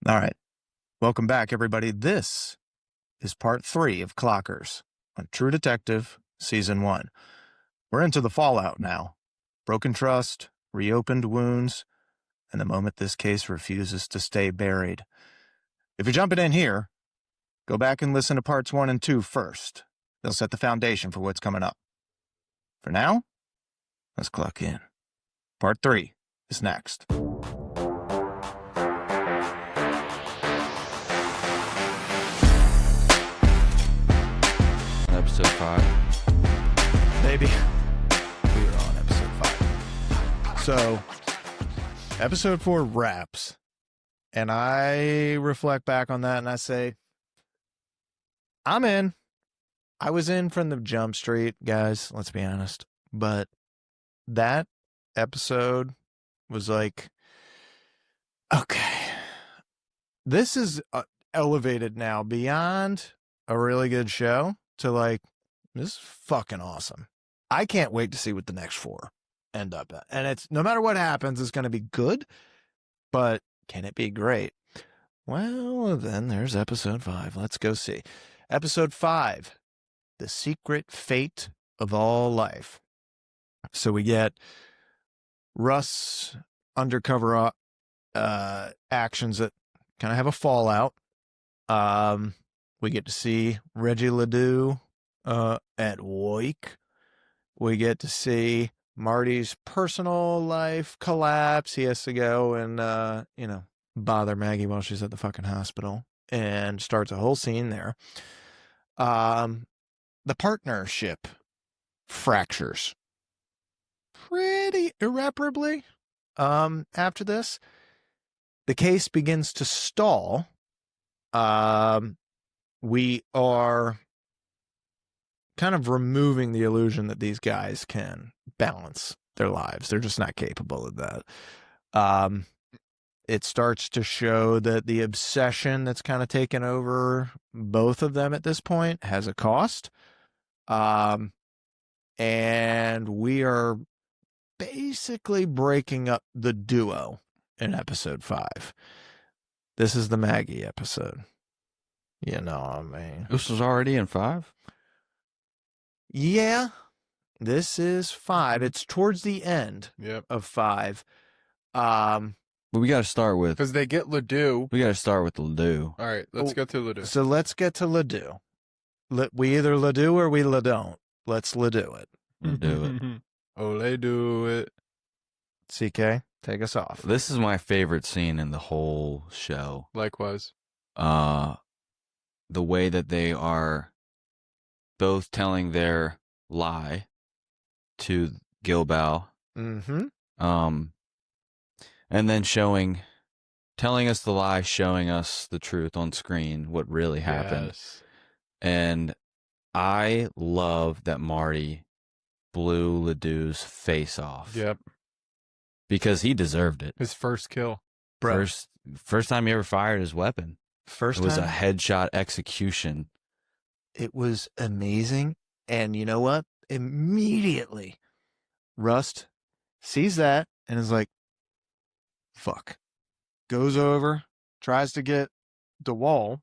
All right. Welcome back, everybody. This is part 3 of Clockers on True Detective Season 1. We're into the fallout now. Broken trust, reopened wounds, and the moment this case refuses to stay buried. If you're jumping in here, go back and listen to parts 1 and 2 first. They'll set the foundation for what's coming up. For now, let's clock in. Part 3 is next. Episode 5. Baby, we are on episode 5. So, episode 4 wraps, and I reflect back on that and I say, I'm in. I was in from the jump street, guys, let's be honest. But that episode was like, okay, this is elevated now beyond a really good show to like, this is fucking awesome. I can't wait to see what the next 4 end up at. And it's no matter what happens, it's going to be good, but can it be great? Well, then there's episode 5. Let's go see. Episode 5, The Secret Fate of All Life. So we get Russ undercover actions that kind of have a fallout. We get to see Reggie Ledoux at work. We get to see Marty's personal life collapse. He has to go and, bother Maggie while she's at the fucking hospital and starts a whole scene there. The partnership fractures pretty irreparably. After this, the case begins to stall. We are kind of removing the illusion that these guys can balance their lives. They're just not capable of that. It starts to show that the obsession that's kind of taken over both of them at this point has a cost. And we are basically breaking up the duo in episode 5. This is the Maggie episode. You know what I mean? This was already in 5? Yeah, this is 5. It's towards the end of 5. But we got to start with... Because they get Ledoux. We got to start with Ledoux. All right, let's go to Ledoux. So let's get to Ledoux. We either Ledoux or we Ledon't. Let's Ledoux it. Do it. Ole do it. CK, take us off. This is my favorite scene in the whole show. Likewise. The way that they are both telling their lie to Gilboa. Mm-hmm. And then telling us the lie, showing us the truth on screen, what really happened. Yes. And I love that Marty blew Ledoux's face off. Yep. Because he deserved it. His first kill. Bro. First time he ever fired his weapon. First It was time, a headshot execution. it was amazing. And you know what? Immediately, Rust sees that and is like, fuck. Goes over, tries to get DeWall.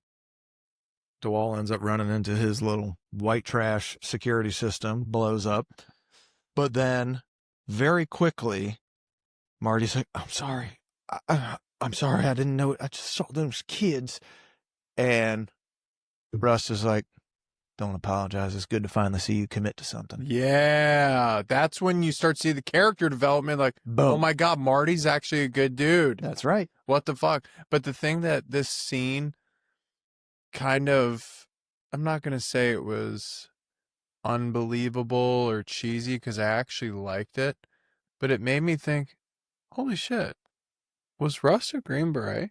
DeWall ends up running into his little white trash security system, blows up. But then, very quickly, Marty's like, I'm sorry. I'm sorry. I didn't know. I just saw those kids. And Russ is like, don't apologize. It's good to finally see you commit to something. Yeah. That's when you start to see the character development. Like, Boom. oh my God, Marty's actually a good dude. That's right. What the fuck? But the thing that this scene kind of, I'm not going to say it was unbelievable or cheesy because I actually liked it, but it made me think, holy shit, was Russ a Green Beret?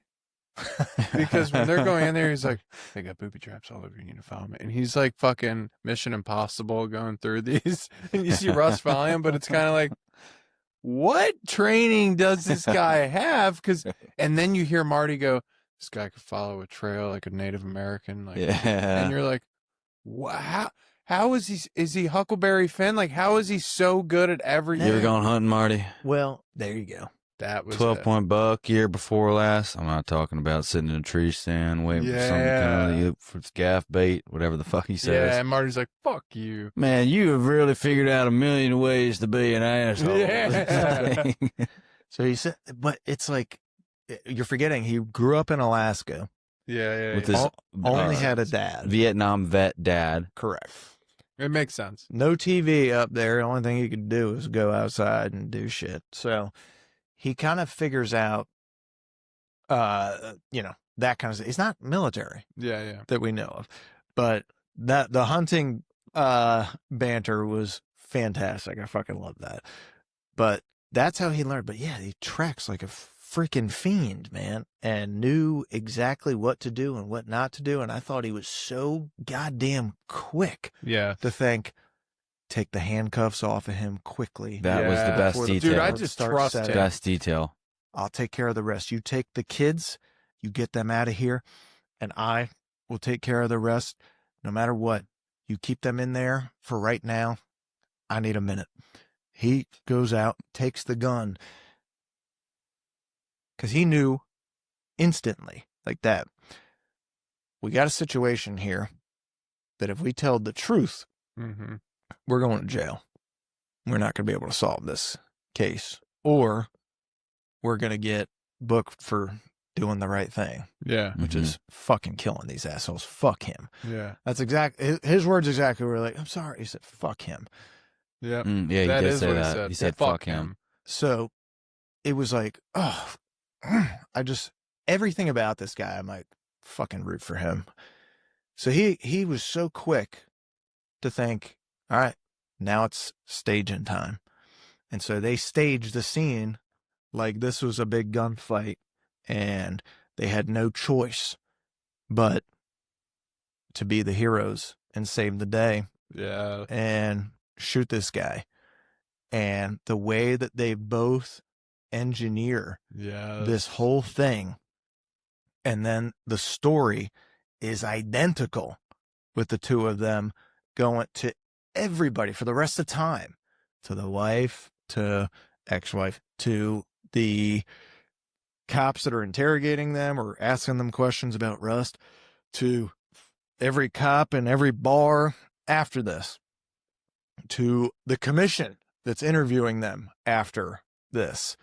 Because when they're going in there, he's like, they got booby traps all over, you need to follow me. And he's like fucking Mission Impossible going through these. And you see Russ following him, but it's kind of like, what training does this guy have? And then you hear Marty go, this guy could follow a trail like a Native American. Like, Yeah. And you're like, wow. How is he Huckleberry Finn? Like, how is he so good at everything? You ever gone hunting, Marty? Well, there you go. That was 12-point buck year before last. I'm not talking about sitting in a tree stand waiting for something to come to you for gaff bait, whatever the fuck he says. Yeah, and Marty's like, fuck you. Man, you have really figured out a million ways to be an asshole. Yeah. So he said, but it's like, you're forgetting he grew up in Alaska. Yeah. With his Only uh, had a dad. Vietnam vet dad. Correct. It makes sense. No TV up there. The only thing he could do is go outside and do shit. So he kind of figures out, that kind of stuff. He's not military Yeah. that we know of, but that the hunting banter was fantastic. I fucking love that. But that's how he learned. But yeah, he tracks like a freaking fiend, man, and knew exactly what to do and what not to do. And I thought he was so goddamn quick Yeah. to think, take the handcuffs off of him quickly. That was the best Before the- detail. Dude, I Let's just start trust setting. him. Best detail. I'll take care of the rest. You take the kids, you get them out of here, and I will take care of the rest no matter what. You keep them in there for right now. I need a minute. He goes out, takes the gun, because he knew instantly, like that, we got a situation here that if we tell the truth, Mm-hmm. we're going to jail. We're not going to be able to solve this case, or we're going to get booked for doing the right thing, Yeah. which is fucking killing these assholes. Fuck him. Yeah. That's his words exactly were like, I'm sorry. He said, fuck him. Yeah. Yeah, he That did is say what he that. said. He said, fuck him. So it was like, oh, everything about this guy, I might fucking root for him. So he was so quick to think, all right, now it's staging time. And so they staged the scene like this was a big gunfight and they had no choice but to be the heroes and save the day Yeah. and shoot this guy. And the way that they both engineer Yeah. this whole thing, and then the story is identical with the two of them going to everybody for the rest of the time, to the wife, to ex-wife, to the cops that are interrogating them or asking them questions about Rust, to every cop in every bar after this, to the commission that's interviewing them after this.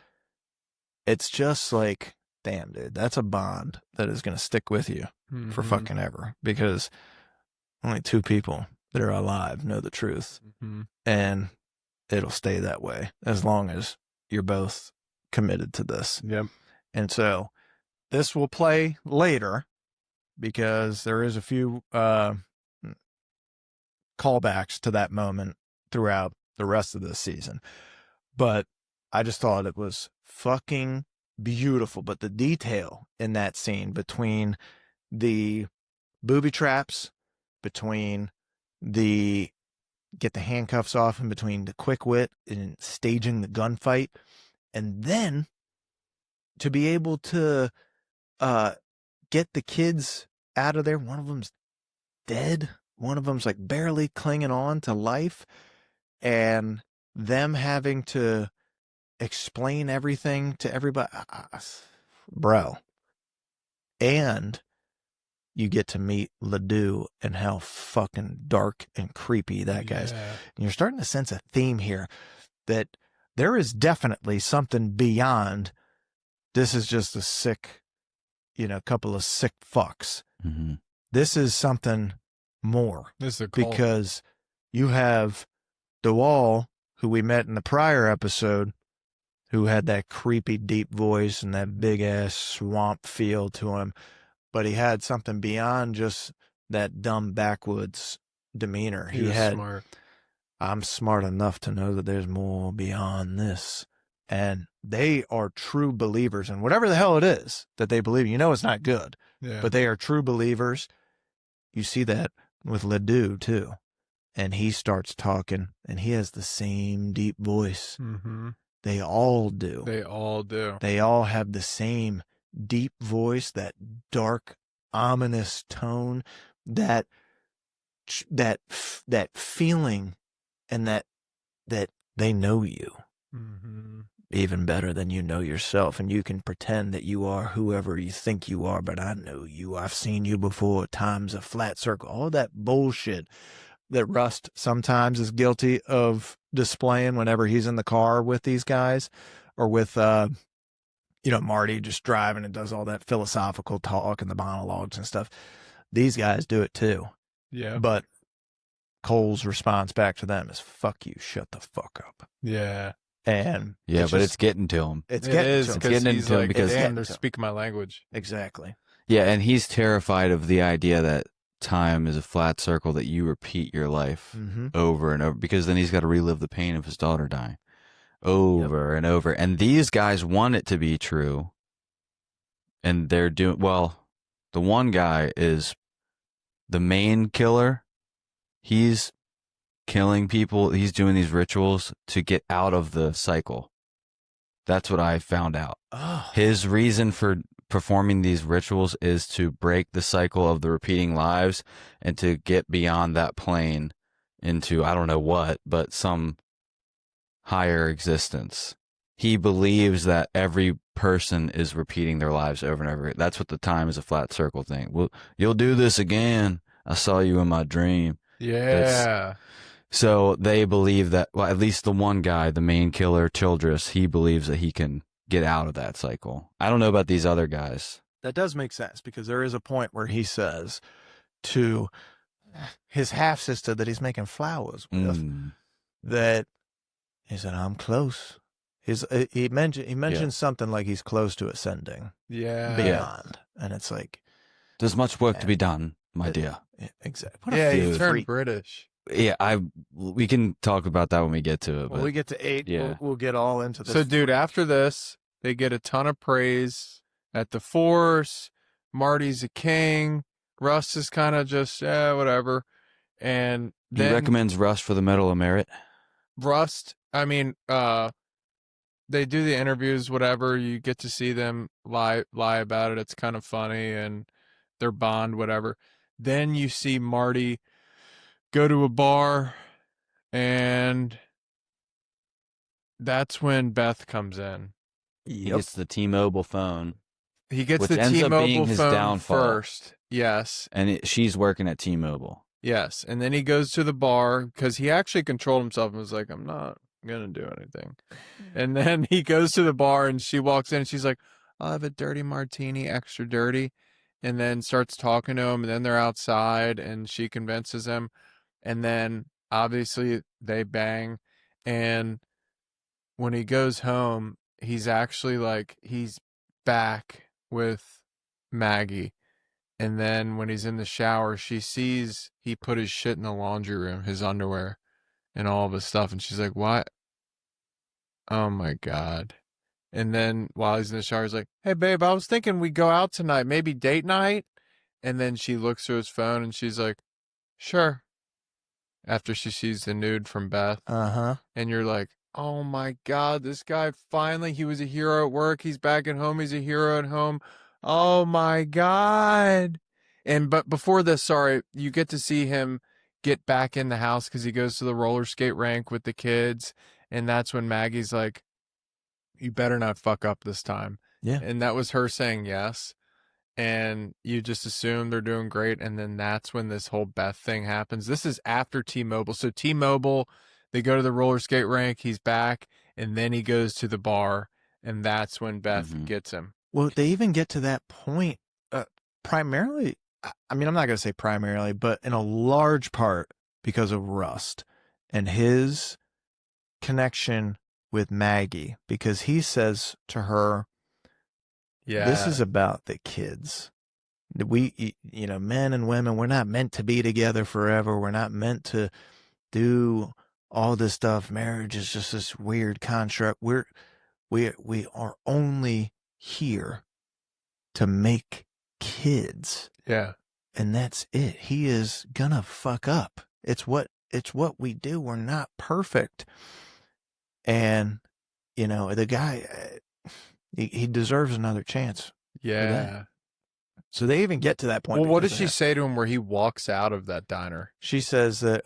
It's just like, damn, dude, that's a bond that is going to stick with you for Mhm. fucking ever, because only two people that are alive know the truth, Mhm. and it'll stay that way as long as you're both committed to this. Yep. And so this will play later because there is a few callbacks to that moment throughout the rest of this season. But I just thought it was fucking beautiful. But the detail in that scene between the booby traps, between the get the handcuffs off, and between the quick wit and staging the gunfight, and then to be able to get the kids out of there. One of them's dead. One of them's like barely clinging on to life, and them having to explain everything to everybody, bro. And you get to meet Ledoux and how fucking dark and creepy that guy's. Yeah. And you're starting to sense a theme here that there is definitely something beyond. This is just a sick, couple of sick fucks. Mm-hmm. This is something more, This is a cult. because you have DeWall, who we met in the prior episode, who had that creepy deep voice and that big ass swamp feel to him, but he had something beyond just that dumb backwoods demeanor. he was had, smart. I'm smart enough to know that there's more beyond this. And they are true believers in whatever the hell it is that they believe. It's not good, Yeah. but they are true believers. You see that with Ledoux too. And he starts talking, and he has the same deep voice. Mm-hmm. They all do. They all do. They all have the same deep voice, that dark, ominous tone, that feeling, and that they know you. Mm-hmm. even better than you know yourself, and you can pretend that you are whoever you think you are, but I know you. I've seen you before. Time's a flat circle. All that bullshit that Rust sometimes is guilty of displaying whenever he's in the car with these guys, or with Marty just driving and does all that philosophical talk and the monologues and stuff. These guys do it too. Yeah. But Cole's response back to them is, fuck you, shut the fuck up. Yeah. And but it's getting to him. It's It getting is to him. It's getting he's into him like, because- damn, they're It's getting to him. speaking my language. Exactly. Yeah, and he's terrified of the idea that time is a flat circle, that you repeat your life Mm-hmm. over and over, because then he's got to relive the pain of his daughter dying over and over. And these guys want it to be true, and they're doing well. The one guy is the main killer. He's killing people. He's doing these rituals to get out of the cycle. That's what I found out. Oh. His reason for performing these rituals is to break the cycle of the repeating lives and to get beyond that plane into, I don't know what, but some higher existence. He believes that every person is repeating their lives over and over. That's what the time is a flat circle thing. Well, you'll do this again. I saw you in my dream. Yeah. So they believe that, well, at least the one guy, the main killer, Childress, he believes that he can get out of that cycle. I don't know about these other guys. That does make sense, because there is a point where he says to his half sister that he's making flowers with that he said, I'm close. He mentioned something like he's close to ascending Yeah. beyond. And it's like, There's much work to be done, my dear. exactly. Yeah, he dude. turned British. Yeah, we can talk about that when we get to it. When But we get to 8, yeah. we'll get all into this. So, dude, after this, they get a ton of praise at the Force. Marty's a king. Russ is kind of just, whatever. And he then recommends Rust for the Medal of Merit. Rust, they do the interviews, whatever. You get to see them lie about it. It's kind of funny, and their bond, whatever. Then you see Marty go to a bar, and that's when Beth comes in. He gets the T-Mobile phone, He gets which the ends up being T-Mobile his phone downfall. first. Yes. and she's working at T-Mobile. Yes. And then he goes to the bar because he actually controlled himself and was like, I'm not going to do anything. And then he goes to the bar and she walks in and she's like, I'll have a dirty martini, extra dirty. And then starts talking to him. And then they're outside and she convinces him. And then obviously they bang. And when he goes home, he's actually like, he's back with Maggie. And then when he's in the shower, she sees he put his shit in the laundry room, his underwear and all of his stuff. And she's like, what? Oh my God. And then while he's in the shower, he's like, hey, babe, I was thinking we go out tonight, maybe date night. And then she looks through his phone and she's like, sure. After she sees the nude from Beth. Uh-huh. And you're like, oh my God, this guy finally, he was a hero at work. He's back at home. He's a hero at home. Oh my God. But before this, sorry, you get to see him get back in the house because he goes to the roller skate rink with the kids. And that's when Maggie's like, you better not fuck up this time. Yeah. And that was her saying yes. And you just assume they're doing great. And then that's when this whole Beth thing happens. This is after T-Mobile. So T-Mobile, they go to the roller skate rink. He's back. And then he goes to the bar. And that's when Beth gets him. Well, they even get to that point primarily. I mean, I'm not going to say primarily, but in a large part because of Rust and his connection with Maggie, because he says to her, this is about the kids. We, men and women, we're not meant to be together forever. We're not meant to do all this stuff. Marriage is just this weird construct. We are only here to make kids. Yeah. And that's it. He is gonna fuck up. It's what we do. We're not perfect. And, the guy, he deserves another chance. Yeah. So they even get to that point. Well, what does because she of that. say to him where he walks out of that diner? She says that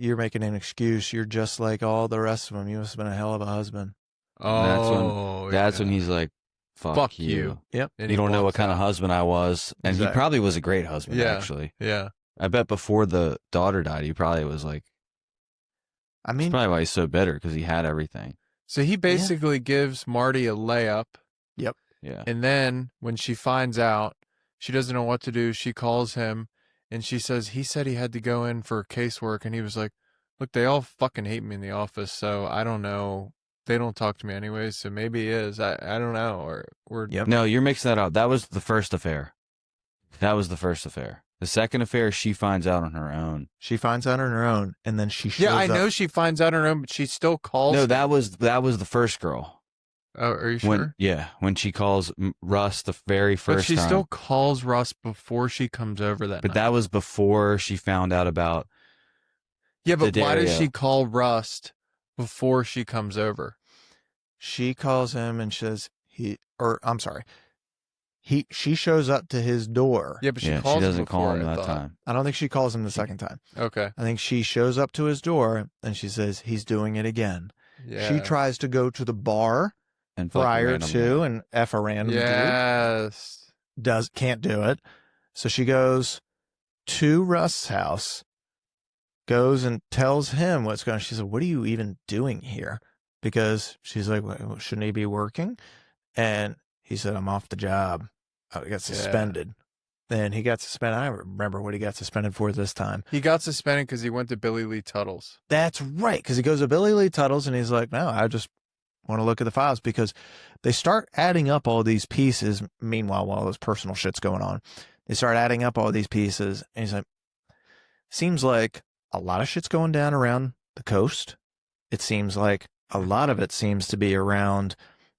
you're making an excuse. You're just like all the rest of them. You must have been a hell of a husband. Oh, That's when yeah. he's like, Fuck you. you. Yep. And You he don't know what walks kind of out. husband I was. And he Exactly. probably was a great husband, Yeah. actually. Yeah. I bet before the daughter died, he probably was like, I that's mean, probably why he's so bitter, because he had everything. So he basically gives Marty a layup. yep. Yeah. And then when she finds out, she doesn't know what to do. She calls him and she says he said he had to go in for casework. And he was like, look, they all fucking hate me in the office. So I don't know. They don't talk to me anyways. So maybe he is. I don't know. Or we're Yep. No, you're mixing that up. That was the first affair. The second affair, she finds out on her own. She finds out on her own, and then she shows Yeah, I up. know she finds out on her own, but she still calls. No, him. that was the first girl. Oh, are you When sure? when she calls Russ the very first But she time. still calls Russ before she comes over that But night. that was before she found out about. Yeah, but the why does Dario. she call Rust before she comes over? She calls him and says she shows up to his door. Yeah, but she Yeah, calls she doesn't him call before, him I that thought. time. I don't think she calls him the second time. Okay. I think she shows up to his door and she says he's doing it again. Yeah. She tries to go to the bar And fuck a prior random to guy. and F a random dude. Yes. Can't do it. So she goes to Russ's house, goes and tells him what's going on. She said, what are you even doing here? Because she's like, well, shouldn't he be working? And he said, I'm off the job. I got suspended. And he got suspended. I don't remember what he got suspended for this time. He got suspended because he went to Billy Lee Tuttle's. That's right. Because he goes to Billy Lee Tuttle's and he's like, no, I just want to look at the files, because they start adding up all these pieces. Meanwhile, while this personal shit's going on, they start adding up all these pieces. And he's like, seems like a lot of shit's going down around the coast. It seems like a lot of it seems to be around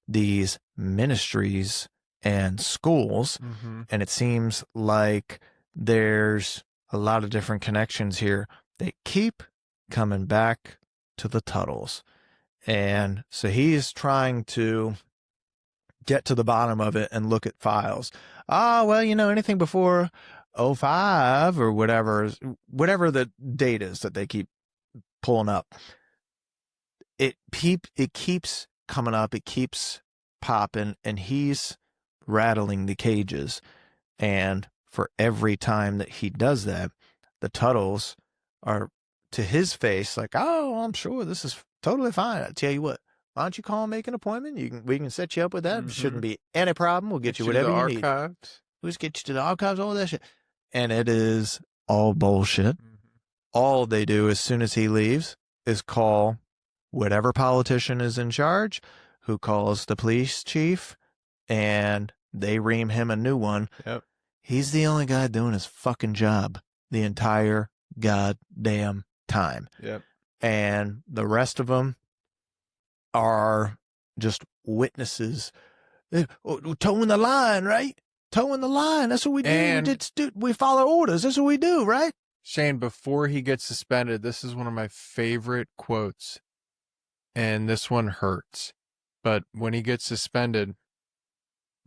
these ministries and schools. Mm-hmm. And it seems like there's a lot of different connections here. They keep coming back to the Tuttles. And so he's trying to get to the bottom of it and look at files. Well, anything before 05 or whatever the date is that they keep pulling up. It keeps coming up. It keeps popping, and he's rattling the cages. And for every time that he does that, the Tuttles are to his face like, oh, I'm sure this is totally fine. I tell you what, why don't you call and make an appointment? We can set you up with that. Mm-hmm. Shouldn't be any problem. We'll get you whatever to the you need. archives. We'll just get you to the archives, all that shit. And it is all bullshit. Mm-hmm. All they do as soon as he leaves is call whatever politician is in charge, who calls the police chief, and they ream him a new one. Yep. He's the only guy doing his fucking job the entire goddamn time. Yep. And the rest of them are just witnesses. Towing the line, right? Towing the line. That's what we do. And we follow orders. That's what we do, right? Shane, before he gets suspended, this is one of my favorite quotes. And this one hurts. But when he gets suspended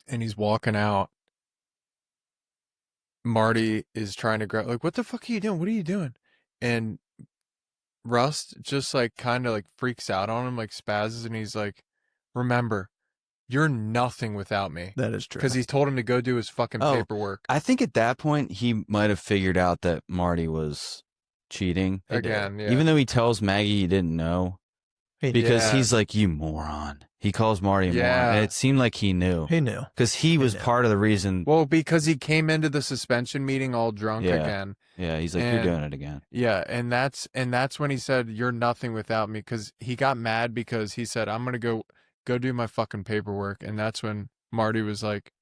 and he's walking out, Marty is trying to grab, like, what the fuck are you doing? What are you doing? And Rust just like kind of like freaks out on him, like spazzes, and he's like, remember, you're nothing without me. That is true. Because he's told him to go do his fucking paperwork. I think at that point he might have figured out that Marty was cheating Again, yeah. Even though he tells Maggie he didn't know, because Yeah. he's like, you moron. He calls Marty a moron. And it seemed like he knew. He knew. Because he was knew. part of the reason. Well, because he came into the suspension meeting all drunk again. Yeah, he's like, you're doing it again. Yeah, and that's when he said, you're nothing without me, because he got mad because he said, I'm going to go do my fucking paperwork. And that's when Marty was like,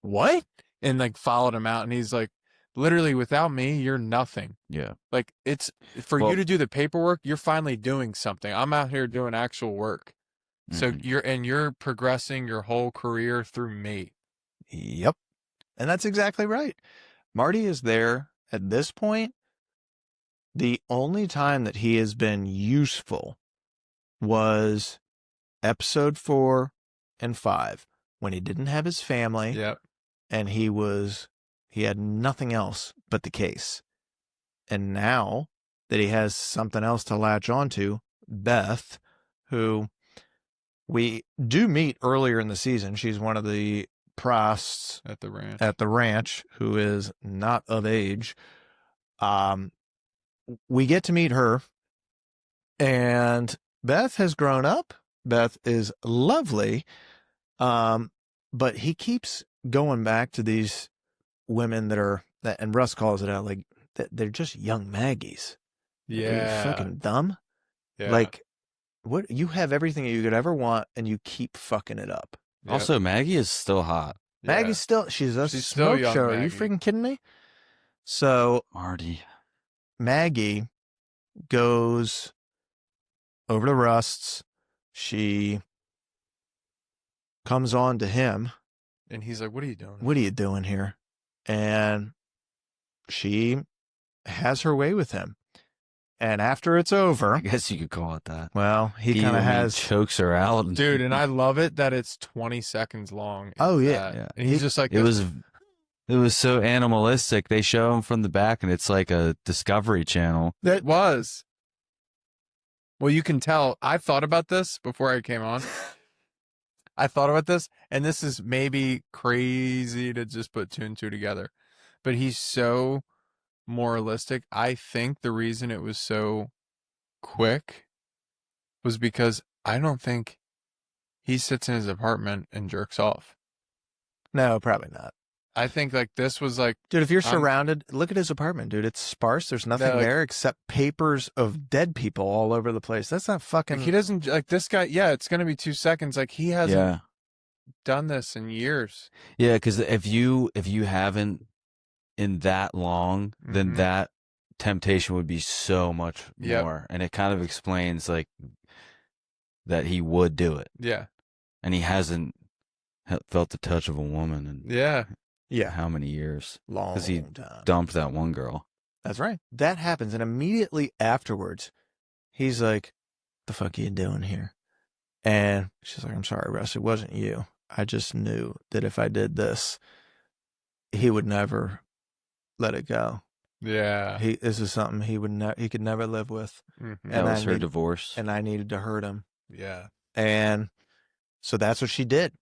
what? And like followed him out. And he's like, literally, without me, you're nothing. Yeah. Like, it's for you to do the paperwork, you're finally doing something. I'm out here doing actual work. So you're progressing your whole career through me. Yep. And that's exactly right. Marty is there at this point. The only time that he has been useful was episode 4 and 5, when he didn't have his family. Yep. And he had nothing else but the case. And now that he has something else to latch onto, Beth, who we do meet earlier in the season. She's one of the prosts At the ranch. at the ranch who is not of age. We get to meet her, and Beth has grown up. Beth is lovely. But he keeps going back to these women and Russ calls it out, like, they're just young Maggies. Are you Yeah. fucking dumb? Yeah. Like, what? You have everything you could ever want, and you keep fucking it up. Yep. Also, Maggie is still hot. Yeah. Maggie's she's a She's still smoke young show. Are you Maggie. freaking kidding me? So Marty. Maggie goes over to Rust's. She comes on to him. And he's like, what are you doing? What are you doing here? And she has her way with him. And after it's over, I guess you could call it that. well, he kind of has. chokes her out. Dude, and I love it that it's 20 seconds long. Oh, It's yeah. that. Yeah. And he's just like, It was so animalistic. They show him from the back, and it's like a Discovery Channel. It was. Well, you can tell. I thought about this before I came on. I thought about this, and this is maybe crazy to just put two and two together. But he's so moralistic. I think the reason it was so quick was because I don't think he sits in his apartment and jerks off. No, probably not. I think like this was like, Dude, if you're I'm- surrounded, look at his apartment, dude. It's sparse. There's nothing like- there except papers of dead people all over the place. That's not fucking. he doesn't like this guy. Yeah, it's going to be 2 seconds. Like he hasn't Yeah. done this in years. Yeah, because if you haven't in that long, then Mhm. that temptation would be so much Yep. more. And it kind of explains like that he would do it. Yeah. And he hasn't felt the touch of a woman in Yeah. Yeah, how many years? long 'Cause he time. Dumped that one girl. That's right. That happens, and immediately afterwards, he's like, "The fuck are you doing here?" And she's like, "I'm sorry, Russ. It wasn't you. I just knew that if I did this, he would never let it go. Yeah. This is something he could never live with, Mhm. That And was I her need- divorce. and I needed to hurt him." Yeah. And so that's what she did.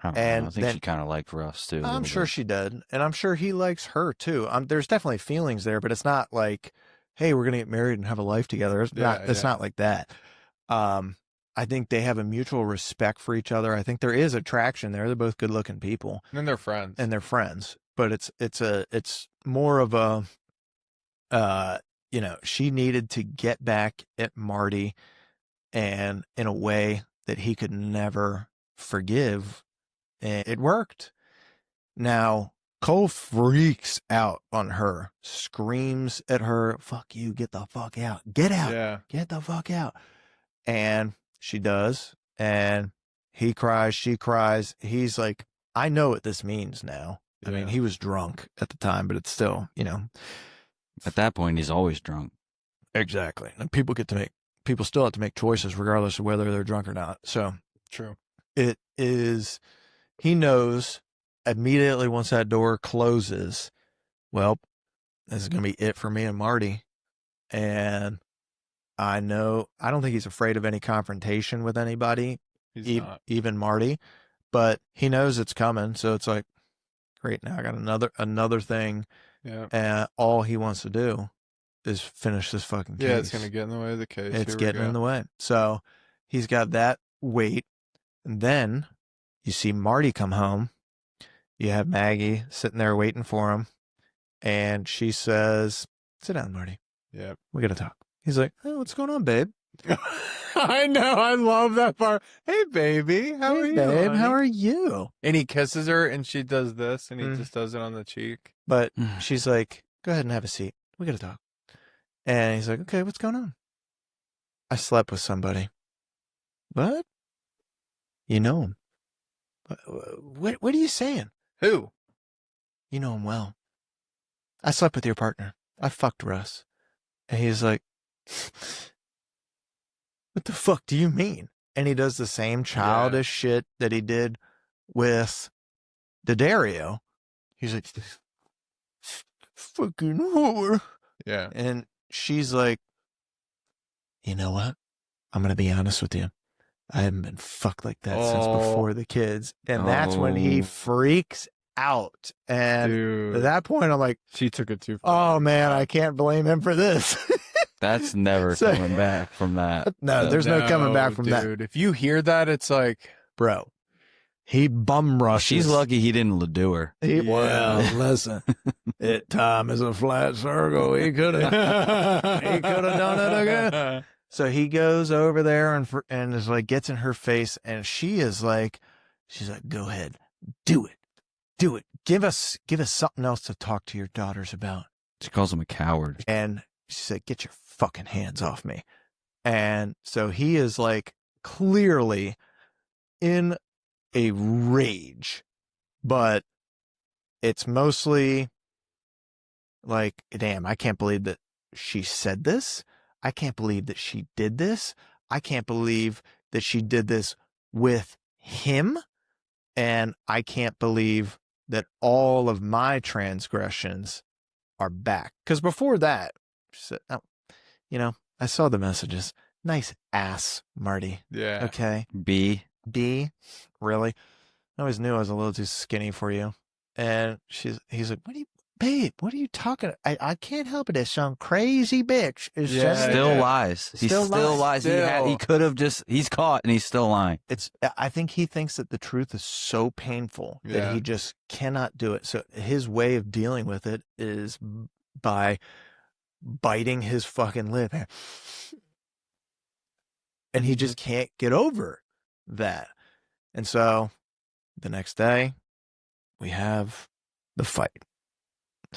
I don't know. and I think then- she kind of liked Russ too. a I'm little sure bit. she did, and I'm sure he likes her too. There's definitely feelings there, but it's not like, "Hey, we're gonna get married and have a life together." It's Yeah, not. It's yeah. not like that. I think they have a mutual respect for each other. I think there is attraction there. They're both good-looking people, And then they're friends. and they're friends. But it's more of a, she needed to get back at Marty, and in a way that he could never forgive, and it worked. Now, Cole freaks out on her, screams at her, "Fuck you, get the fuck out. Get out. Yeah. Get the fuck out." And she does. And he cries, she cries. He's like, I know what this means now. I mean, Yeah. he was drunk at the time, but it's still, At that point, he's always drunk. Exactly. And people still have to make choices regardless of whether they're drunk or not. So True. he knows immediately once that door closes, well, this is going to be it for me and Marty. And I don't think he's afraid of any confrontation with anybody, He's not. even Marty, but he knows it's coming. So it's like, great. Now I got another thing. Yeah. And all he wants to do is finish this fucking case. Yeah, it's going to get in the way of the case. It's getting in the way. So he's got that weight. And then you see Marty come home. You have Maggie sitting there waiting for him. And she says, "Sit down, Marty. Yeah. We got to talk." He's like, "Oh, what's going on, babe?" I know. I love that part. Hey, baby. How "Hey, are you? babe, how honey?" are you? And he kisses her and she does this and he Mm. just does it on the cheek. But she's like, "Go ahead and have a seat. We got to talk." And he's like, "Okay, what's going on?" "I slept with somebody." "What?" "You know him." What are you saying?" Who? "You know him well. I slept with your partner. I fucked Russ." And he's like, "What the fuck do you mean?" And he does the same childish shit that he did with Daddario. He's like, "Fucking whore." Yeah. And she's like, "You know what? I'm going to be honest with you. I haven't been fucked like that since before the kids. And that's when Oh. he freaks out. And Dude, at that point, I'm like, she took it too far. oh man, I can't blame him for this. That's never So- coming back from that. No, there's no coming back from that. Dude, if you hear that, it's like, Bro, he bum rushes. She's lucky he didn't do her. Well, listen, time is a flat circle. He could have done it again. So he goes over there and is like, gets in her face, and she's like, go ahead, do it. Give us something else to talk to your daughters about. She calls him a coward. And she said, get your fucking hands off me. And so he is like clearly in a rage, but it's mostly like, damn, I can't believe that she said this. I can't believe that she did this. I can't believe that she did this with him. And I can't believe that all of my transgressions are back. Because before that, she said, oh, I saw the messages. Nice ass, Marty. yeah. Okay. B. Really? I always knew I was a little too skinny for you. And he's like, babe, what are you talking? I can't help it. It's some crazy bitch. It's Yeah, just Still yeah. lies. He Still still lies. lies. He could have he's caught and he's still lying. I think he thinks that the truth is so painful that Yeah. he just cannot do it. So his way of dealing with it is by biting his fucking lip. And he just can't get over that. And so the next day we have the fight.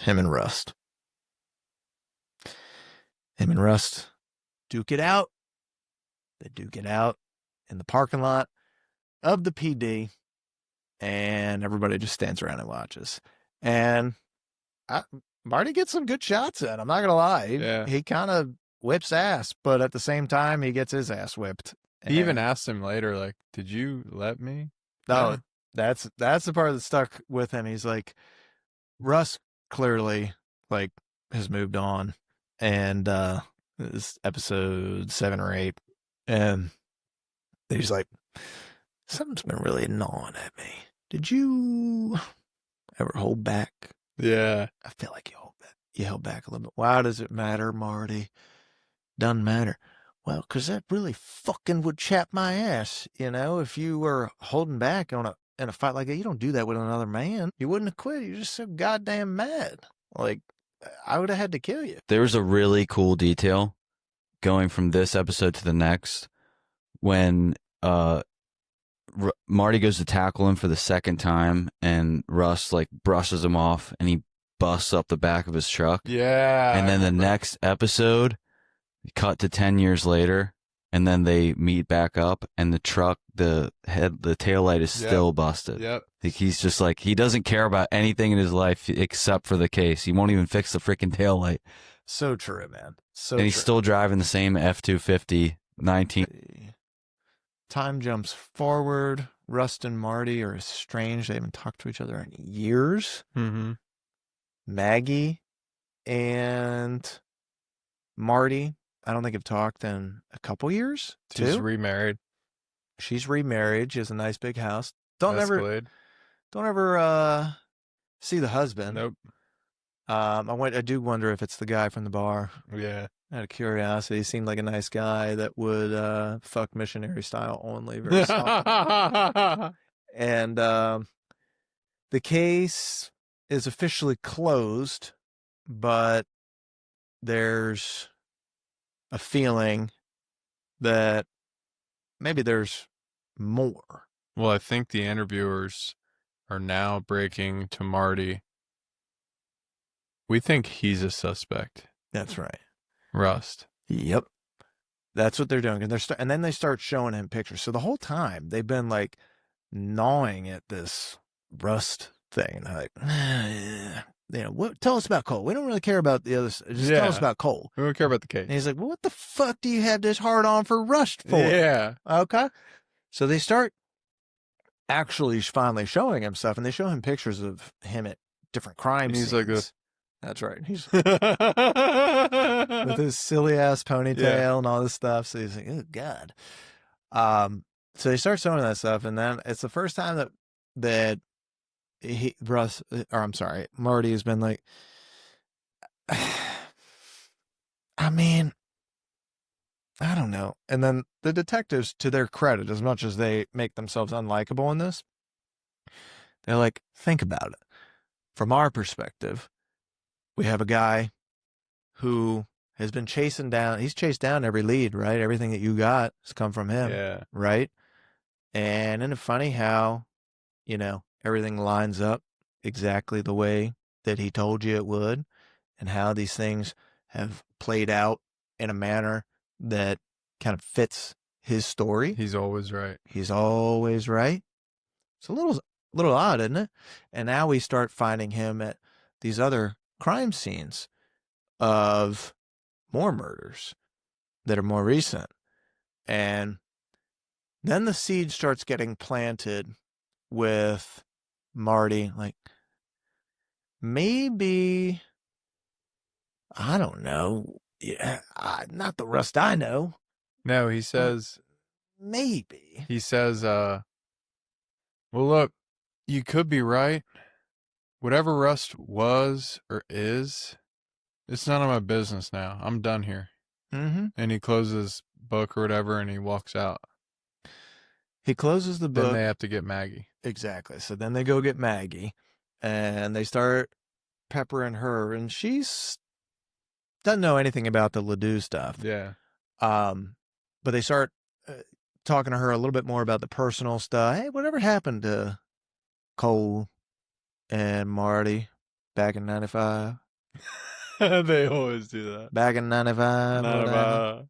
Him and Rust duke it out. They duke it out in the parking lot of the PD, and everybody just stands around and watches. And Marty gets some good shots in. I'm not gonna lie. Yeah. He kind of whips ass, but at the same time, he gets his ass whipped. He even And- asked him later, like, did you let me? No, Yeah. that's the part that stuck with him. He's like, Russ clearly like has moved on, and this is episode 7 or 8, and he's like, something's been really gnawing at me. Did you ever hold back? Yeah. I feel like you held back a little bit. Why does it matter, Marty? Doesn't matter. Well, because that really fucking would chap my ass. If you were holding back in a fight like that, you don't do that with another man. You wouldn't have quit. You're just so goddamn mad. Like, I would have had to kill you. There was a really cool detail going from this episode to the next when Marty goes to tackle him for the second time and Russ like brushes him off and he busts up the back of his truck. Yeah. And then the next episode, cut to 10 years later, and then they meet back up and the truck, the tail light is still busted. Yep. Like he's just like, he doesn't care about anything in his life except for the case. He won't even fix the freaking tail light. So true, man. So And he's true. still driving the same F-250 19. Time jumps forward. Rust and Marty are estranged. They haven't talked to each other in years. Mm-hmm. Maggie and Marty, I don't think have talked in a couple years. She's Too. remarried. She's remarried. She has a nice big house. Don't Escalade. ever see the husband. Nope. I do wonder if it's the guy from the bar. Yeah. Out of curiosity, he seemed like a nice guy that would fuck missionary style only very soft. And the case is officially closed, but there's a feeling that maybe there's more. Well, I think the interviewers are now breaking to Marty. We think he's a suspect. That's right. Rust. Yep. That's what they're doing. And and then they start showing him pictures. So the whole time they've been like gnawing at this Rust thing. They're like, what? Tell us about Cole. We don't really care about the others. Just tell us Yeah. about Cole. We don't care about the case. And he's like, well, what the fuck do you have this hard on for Rust for? Yeah. Okay. So they start actually finally showing him stuff, and they show him pictures of him at different crime And he's scenes. like That's right. He's with with his silly ass ponytail and all this stuff. So he's like, oh God. So they start showing that stuff, and then it's the first time that Marty has been like, I mean, I don't know. And then the detectives, to their credit, as much as they make themselves unlikable in this, they're like, think about it. From our perspective, we have a guy who has been chasing down, he's chased down every lead, right? Everything that you got has come from him, Yeah. right? And isn't it funny how, everything lines up exactly the way that he told you it would, and how these things have played out in a manner that kind of fits his story. He's always right. He's always right. It's a little odd, isn't it? And now we start finding him at these other crime scenes of more murders that are more recent. And then the seed starts getting planted with Marty, like, maybe, I don't know. Yeah, not the Rust I know. No, he says, Maybe. well, look, you could be right. Whatever Rust was or is, it's none of my business now. I'm done here. Mm-hmm. And he closes his book or whatever, and he walks out. He closes the book. Then they have to get Maggie. Exactly. So then they go get Maggie, and they start peppering her, and she's doesn't know anything about the Ledoux stuff. Yeah. But they start talking to her a little bit more about the personal stuff. Hey, whatever happened to Cole and Marty back in 95? They always do that. Back in 95? Not whatever. about.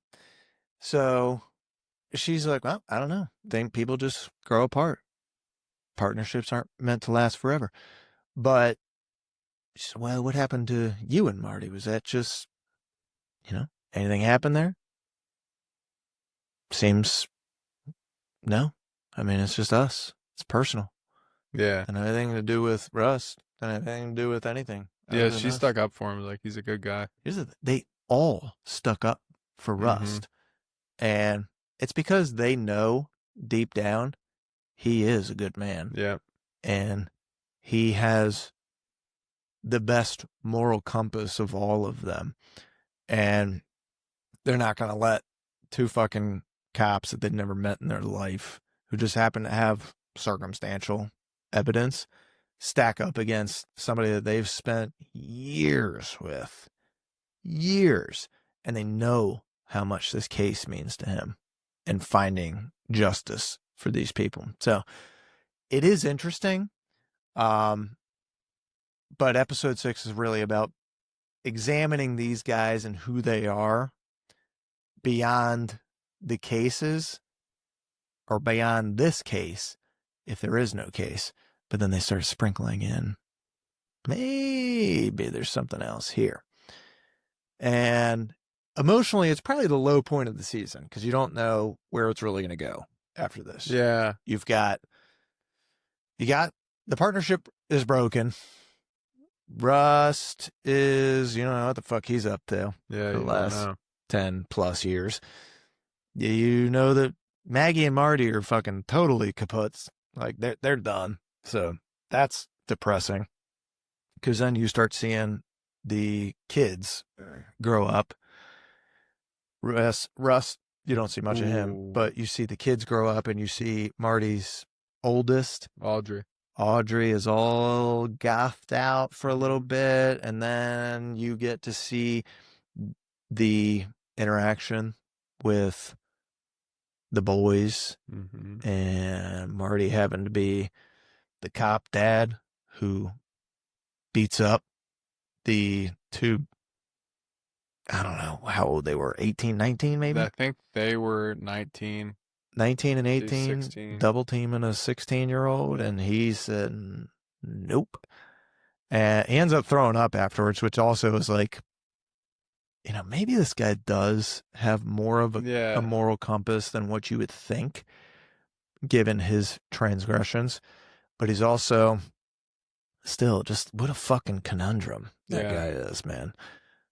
So she's like, well, I don't know. Think people just grow apart. Partnerships aren't meant to last forever. But she said, well, what happened to you and Marty? Was that just, anything happened there? Seems no. I mean, it's just us. It's personal. Yeah. And anything to do with Rust. And anything to do with anything. Yeah, she stuck up for him. Like, he's a good guy. They all stuck up for Rust. And it's because they know deep down he is a good man. Yeah. And he has the best moral compass of all of them. And they're not going to let two fucking cops that they've never met in their life, who just happen to have circumstantial evidence, stack up against somebody that they've spent years with. Years. And they know how much this case means to him and finding justice for these people. So it is interesting. But episode 6 is really about examining these guys and who they are beyond the cases, or beyond this case, if there is no case. But then they start sprinkling in, maybe there's something else here. And emotionally, it's probably the low point of the season, because you don't know where it's really going to go after this. Yeah. You got the partnership is broken. Rust is, what the fuck he's up to. Yeah. For the last 10 plus years. You know that Maggie and Marty are fucking totally kaputs. Like, they're done. So that's depressing, because then you start seeing the kids grow up. Russ, you don't see much of him, but you see the kids grow up, and you see Marty's oldest, Audrey is all gothed out for a little bit, and then you get to see the interaction with the boys, and Marty having to be the cop dad who beats up the two, I don't know how old they were, 18, 19 maybe? I think they were 19. 19 and 18, 16. double teaming a 16-year-old, and he said, nope. And he ends up throwing up afterwards, which also is like, maybe this guy does have more of a moral compass than what you would think, given his transgressions. But he's also still just, what a fucking conundrum that guy is, man.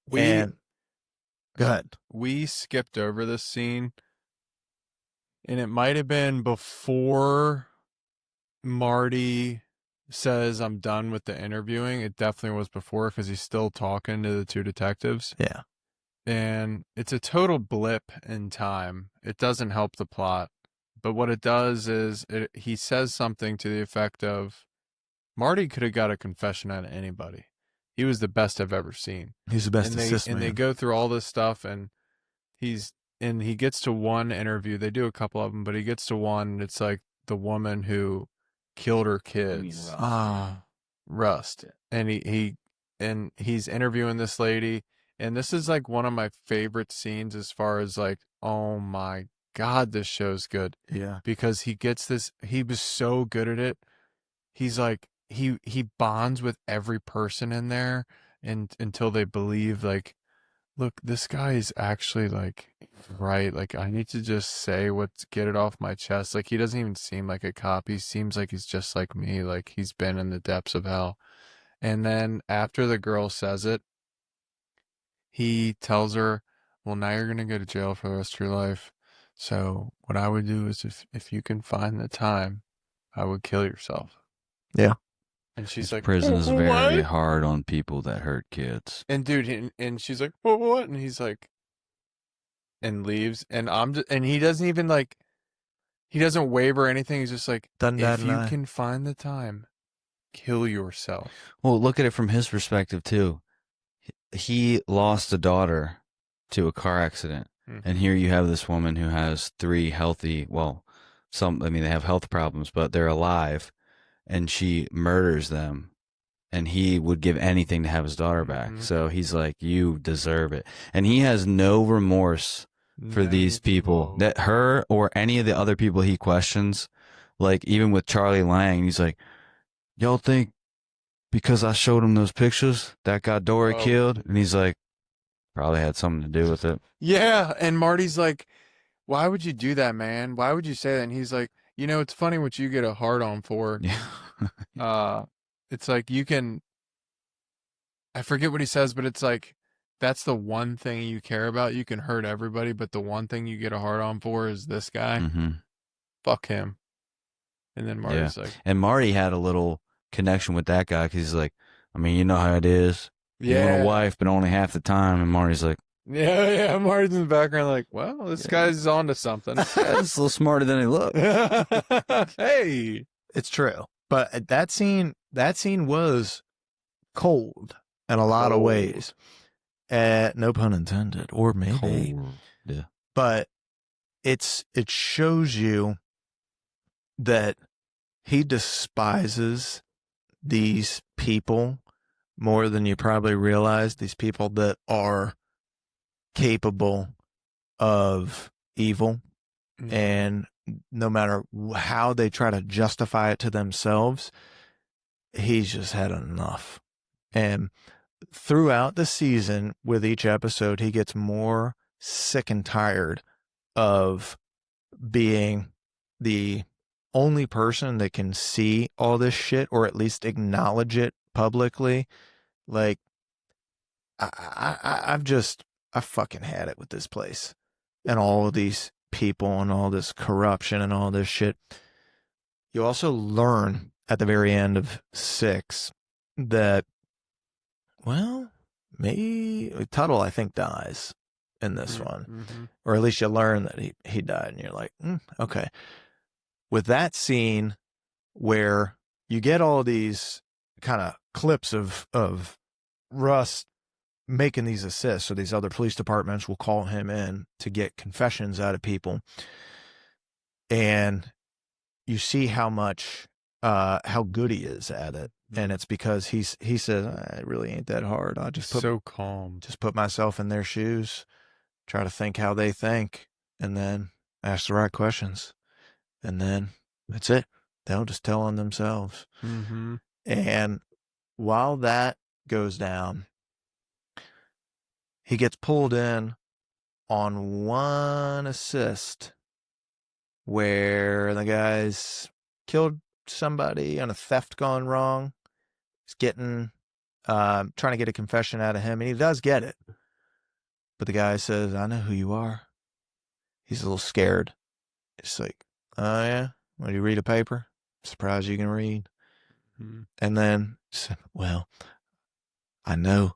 Go ahead. We skipped over this scene And it might have been before Marty says, I'm done with the interviewing. It definitely was before because he's still talking to the two detectives. Yeah. And it's a total blip in time. It doesn't help the plot. But what it does is he says something to the effect of, Marty could have got a confession out of anybody. He was the best I've ever seen. He's the best And assistant. they go through all this stuff, and he gets to one interview. They do a couple of them, but he gets to one, and it's like the woman who killed her kids. Rust. And he's interviewing this lady, and this is like one of my favorite scenes as far as like, oh my God, this show's good. Yeah. Because he was so good at it. He's like, he bonds with every person in there, and until they believe, like, look, this guy is actually like right. Like, I need to just say get it off my chest. Like, he doesn't even seem like a cop. He seems like he's just like me. Like, he's been in the depths of hell. And then after the girl says it, he tells her, well, now you're going to go to jail for the rest of your life. So what I would do is if you can find the time, I would kill yourself. Yeah. And she's This like, prison is "What?" very hard on people that hurt kids. And dude, and she's like, what? And he's like, and leaves. And and he doesn't even like, he doesn't waver or anything. He's just like, if you can find the time, kill yourself. Well, look at it from his perspective too. He lost a daughter to a car accident. And here you have this woman who has 3 healthy, they have health problems, but they're alive, and she murders them. And he would give anything to have his daughter back. So he's like, you deserve it. And he has no remorse for these people, that her or any of the other people he questions. Like, even with Charlie Lang, he's like, y'all think because I showed him those pictures that got Dory killed? And he's like, probably had something to do with it. Yeah. And Marty's like, why would you do that, man? Why would you say that? And he's like, it's funny what you get a hard on for. Yeah. It's like I forget what he says, but it's like, that's the one thing you care about. You can hurt everybody, but the one thing you get a hard on for is this guy. Mm-hmm. Fuck him. And then Marty's like, and Marty had a little connection with that guy because he's like, I mean, you know how it is. You want a wife, but only half the time. And Marty's like, yeah. Marty's in the background like, well, this guy's onto something. He's a little smarter than he looks. Hey, it's true. But that scene was cold in a lot of ways. No pun intended, or maybe. Cold. Yeah. But it shows you that he despises these people more than you probably realize. These people that are capable of evil, and no matter how they try to justify it to themselves, he's just had enough. And throughout the season, with each episode, he gets more sick and tired of being the only person that can see all this shit, or at least acknowledge it publicly. Like, I fucking had it with this place and all of these people and all this corruption and all this shit. You also learn at the very end of 6 that, well, maybe Tuttle, I think, dies in this one, or at least you learn that he died, and you're like, okay. With that scene where you get all these kind of clips of Russ making these assists, so these other police departments will call him in to get confessions out of people, and you see how good he is at it. And it's because he says, it really ain't that hard. I just so calm. Just put myself in their shoes, try to think how they think, and then ask the right questions. And then that's it. They'll just tell on themselves. And while that goes down, he gets pulled in on one assist where the guy's killed somebody on a theft gone wrong. He's getting, trying to get a confession out of him, and he does get it. But the guy says, I know who you are. He's a little scared. It's like, oh yeah, when you read a paper, surprised you can read. Mhm. And then, well, I know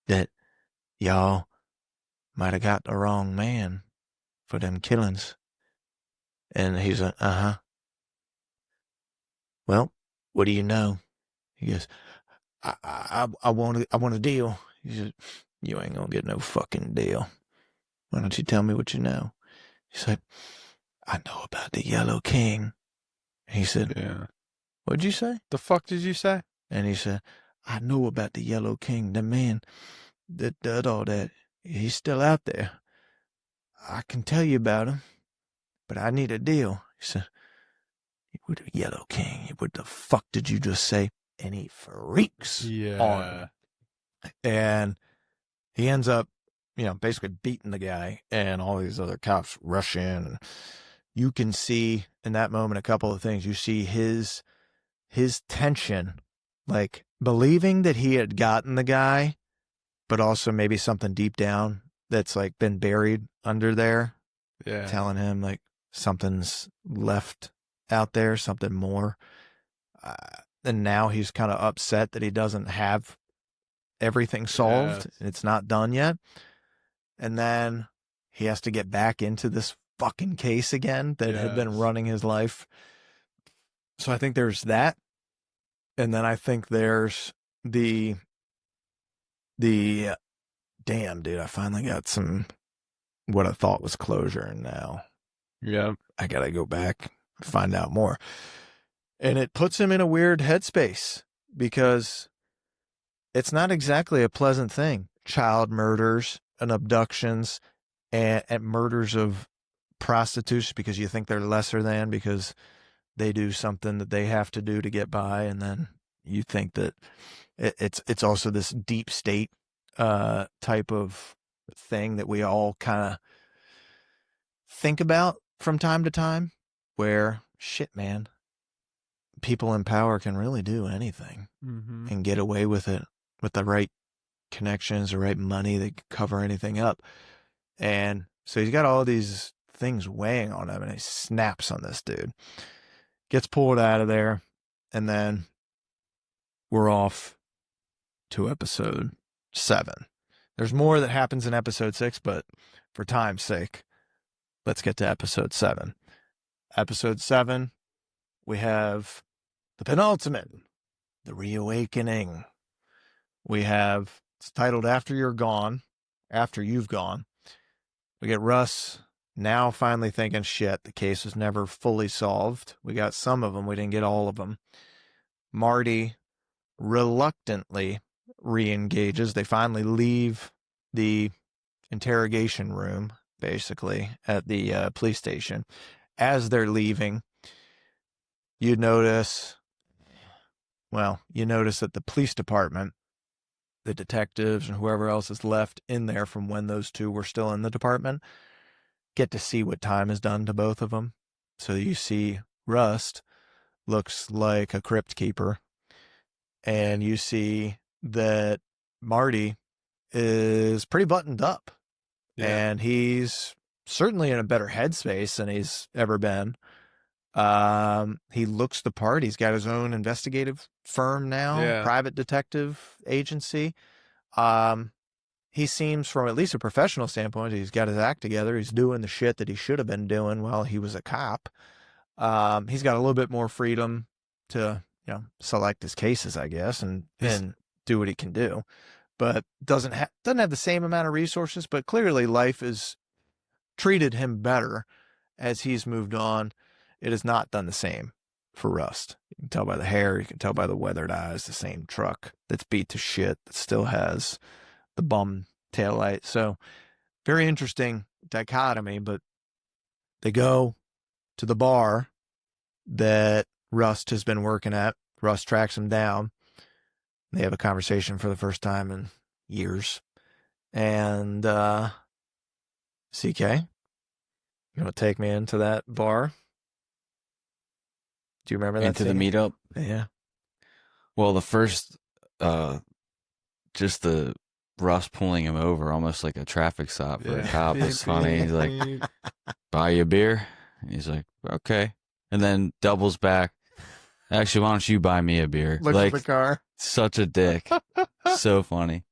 that y'all might have got the wrong man for them killings. And he's like, uh-huh. Well, what do you know? He goes, I want a deal. He said, you ain't gonna get no fucking deal. Why don't you tell me what you know? He said, I know about the Yellow King. He said, Yeah. what'd you say? The fuck did you say? And he said, I know about the Yellow King. The man that did all that. He's still out there. I can tell you about him, but I need a deal. He said, with the Yellow King. What the fuck did you just say? And he freaks on him. And he ends up, basically beating the guy, and all these other cops rush in. And you can see in that moment a couple of things. You see his tension, like believing that he had gotten the guy, but also maybe something deep down that's like been buried under there, Yeah. telling him like something's left out there, something more. And now he's kind of upset that he doesn't have everything solved. Yes. It's not done yet. And then he has to get back into this fucking case again that had been Yes. running his life. So I think there's that. And then I think there's the damn, dude, I finally got some what I thought was closure, and now Yeah. I gotta go back and find out more. And it puts him in a weird headspace because it's not exactly a pleasant thing. Child murders and abductions and murders of prostitutes because you think they're lesser than because they do something that they have to do to get by, and then you think that it's also this deep state type of thing that we all kind of think about from time to time, where shit, man, people in power can really do anything Mm-hmm. and get away with it with the right connections, the right money, they can cover anything up. And so he's got all these things weighing on him, and he snaps on this dude, gets pulled out of there, and then we're off to episode 7. There's more that happens in episode 6, but for time's sake, let's get to episode 7. Episode 7, we have the penultimate, the reawakening. We have, it's titled After You're Gone, After You've Gone. We get Russ now finally thinking, shit, the case was never fully solved. We got some of them, we didn't get all of them. Marty reluctantly re-engages. They finally leave the interrogation room, basically, at the police station. As they're leaving, you notice that the police department, the detectives and whoever else is left in there from when those two were still in the department, get to see what time is done to both of them. So you see Rust looks like a crypt keeper, and you see that Marty is pretty buttoned up, and he's certainly in a better headspace than he's ever been. He looks the part. He's got his own investigative firm now, private detective agency. He seems, from at least a professional standpoint, he's got his act together. He's doing the shit that he should have been doing while he was a cop. He's got a little bit more freedom to, select his cases, I guess, and do what he can do. But doesn't have the same amount of resources. But clearly, life has treated him better as he's moved on. It has not done the same for Rust. You can tell by the hair. You can tell by the weathered eyes. The same truck that's beat to shit that still has the bum taillight. So very interesting dichotomy. But they go to the bar that Rust has been working at. Rust tracks him down. They have a conversation for the first time in years. And CK, you want to take me into that bar? Do you remember that Into scene? the meetup? Yeah. Well, the first, just the Russ pulling him over, almost like a traffic stop for a cop, was funny. He's like, buy you a beer? And he's like, okay. And then doubles back. Actually, why don't you buy me a beer? Looks at Like, the car. such a dick. So funny.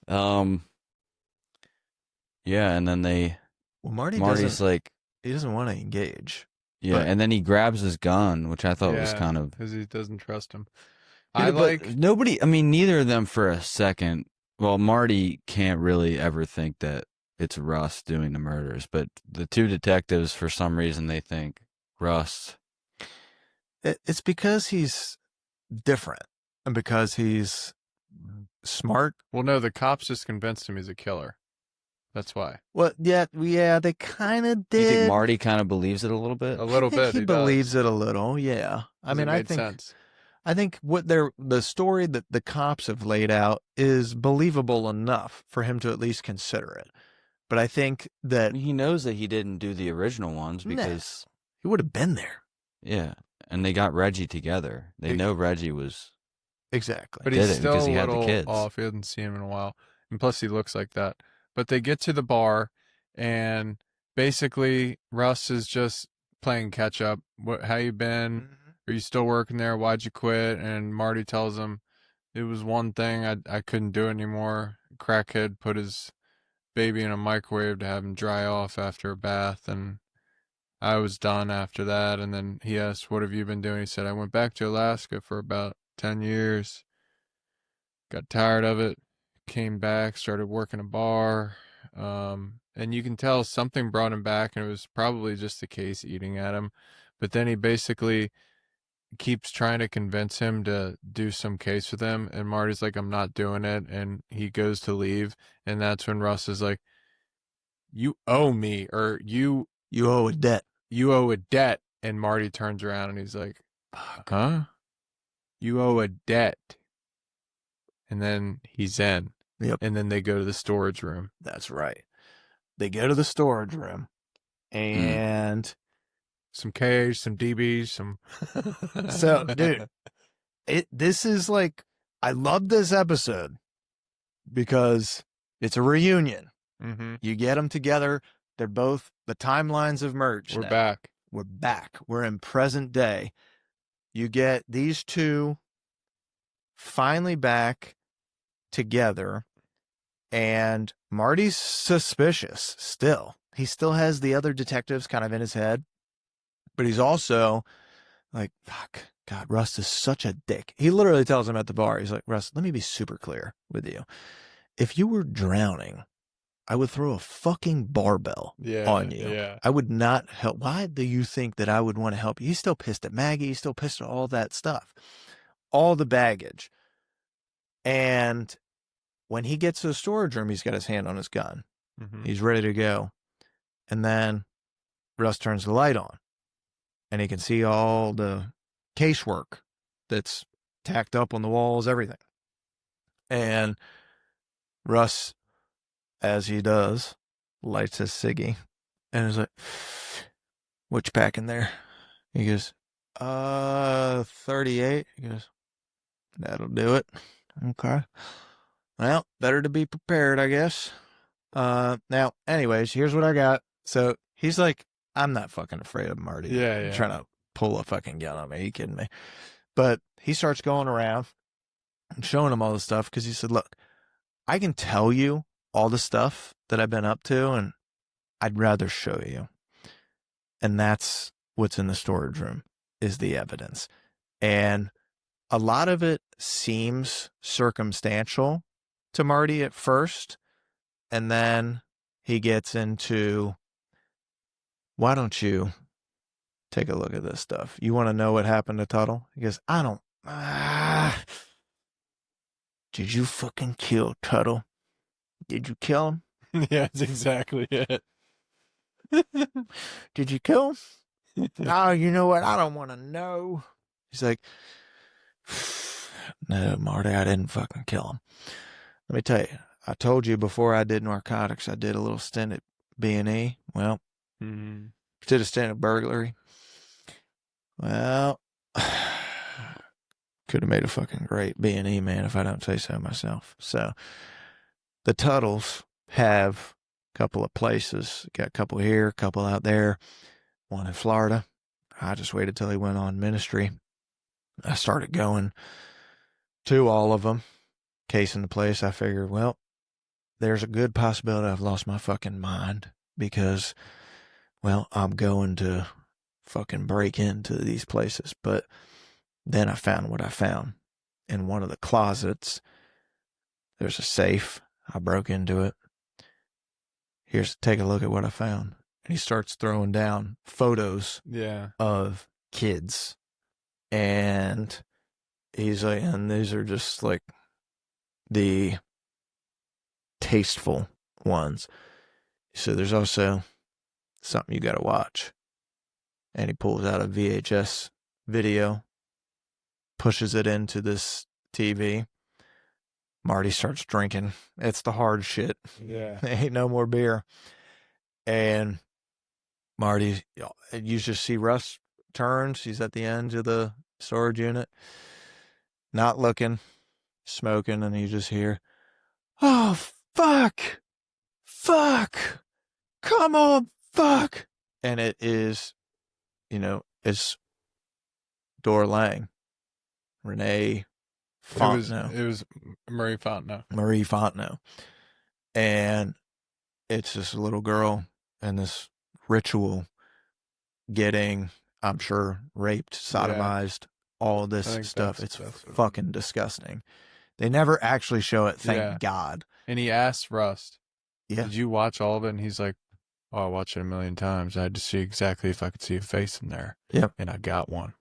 Yeah, and then Well, Marty's like, he doesn't want to engage. yeah, But- and then he grabs his gun, which I thought was Yeah, kind of. because he doesn't trust him. Yeah, I but like. nobody. I mean, neither of them for a second. Well, Marty can't really ever think that it's Russ doing the murders, but the two detectives, for some reason, they think Russ. It's because he's different and because he's smart. Well, no, the cops just convinced him he's a killer. That's why. Well, yeah, they kind of Do you think did. Marty kind of believes it a little bit? A little I think bit. he He believes does. it a little. Yeah, I 'Cause mean, it I made think sense. what the story that the cops have laid out is believable enough for him to at least consider it. But I think that He knows that he didn't do the original ones because, he would have been there. yeah, and they got Reggie together. They know Reggie was. Exactly. But did he's it still because a he had the little kids. off. He hasn't seen him in a while. And plus, he looks like that. But they get to the bar, and basically, Russ is just playing catch up. How you been? Mm-hmm. Are you still working there? Why'd you quit? And Marty tells him it was one thing. I couldn't do it anymore. Crackhead put his baby in a microwave to have him dry off after a bath, and I was done after that. And then he asked, "What have you been doing?" He said, "I went back to Alaska for about 10 years. Got tired of it. Came back, started working a bar." And you can tell something brought him back, and it was probably just the case eating at him. But then he basically keeps trying to convince him to do some case with him. And Marty's like, "I'm not doing it." And he goes to leave. And that's when Russ is like, "You owe me," or you owe a debt. you owe a debt. And Marty turns around and he's like, huh? You owe a debt. And then he's in. Yep. And then they go to the storage room. That's right. They go to the storage room and Some K's, some DBs, some. So, dude, this is like, I love this episode because it's a reunion. Mm-hmm. You get them together. They're both the timelines of merged. We're now. back. We're back. We're in present day. You get these two finally back together, and Marty's suspicious still. He still has the other detectives kind of in his head, but he's also like, fuck, God, Russ is such a dick. He literally tells him at the bar, he's like, Russ, let me be super clear with you. If you were drowning, I would throw a fucking barbell on you. Yeah. I would not help. Why do you think that I would want to help you? He's still pissed at Maggie. He's still pissed at all that stuff, all the baggage. And when he gets to the storage room, he's got his hand on his gun. Mm-hmm. He's ready to go. And then Russ turns the light on, and he can see all the casework that's tacked up on the walls, everything. And Russ, as he does, lights his ciggy and is like, what you packing there? He goes, 38. He goes, that'll do it. Okay. Well, better to be prepared, I guess. Now, anyways, here's what I got. So he's like, I'm not fucking afraid of Marty. Yeah. Trying to pull a fucking gun on me. Are you kidding me? But he starts going around and showing him all the stuff because he said, look, I can tell you all the stuff that I've been up to, and I'd rather show you. And that's what's in the storage room, is the evidence. And a lot of it seems circumstantial to Marty at first. And then he gets into, why don't you take a look at this stuff? You want to know what happened to Tuttle? He goes, I don't. Did you fucking kill Tuttle? Did you kill him? Yeah, that's exactly it. Did you kill him? Oh, you know what? I don't want to know. He's like, no, Marty, I didn't fucking kill him. Let me tell you, I told you before I did narcotics, I did a little stint at B&E. Well, did a stint at burglary. Well, could have made a fucking great B&E man if I don't say so myself. So the Tuttles have a couple of places, got a couple here, a couple out there. one in Florida. I just waited till he went on ministry. I started going to all of them, casing the place. I figured, well, there's a good possibility I've lost my fucking mind because, well, I'm going to fucking break into these places. But then I found what I found. In one of the closets, there's a safe. I broke into it. Take a look at what I found. And he starts throwing down photos of kids. And he's like, and these are just like the tasteful ones. So there's also something you got to watch. And he pulls out a VHS video, pushes it into this TV. Marty starts drinking. It's the hard shit. Yeah. There ain't no more beer. And Marty, you just see Russ turns. He's at the end of the storage unit, not looking, smoking, and you just hear, "Oh, fuck, come on, fuck." And it is, it's Dora Lang, Renee Fontenot. It was Marie Fontenot. Marie Fontenot. And it's this little girl and this ritual getting, I'm sure, raped, sodomized, all of this stuff. It's fucking disgusting. They never actually show it, thank God. And he asked Rust, Yeah. did you watch all of it? And he's like, oh, I watched it a million times. I had to see exactly if I could see a face in there. Yep. And I got one.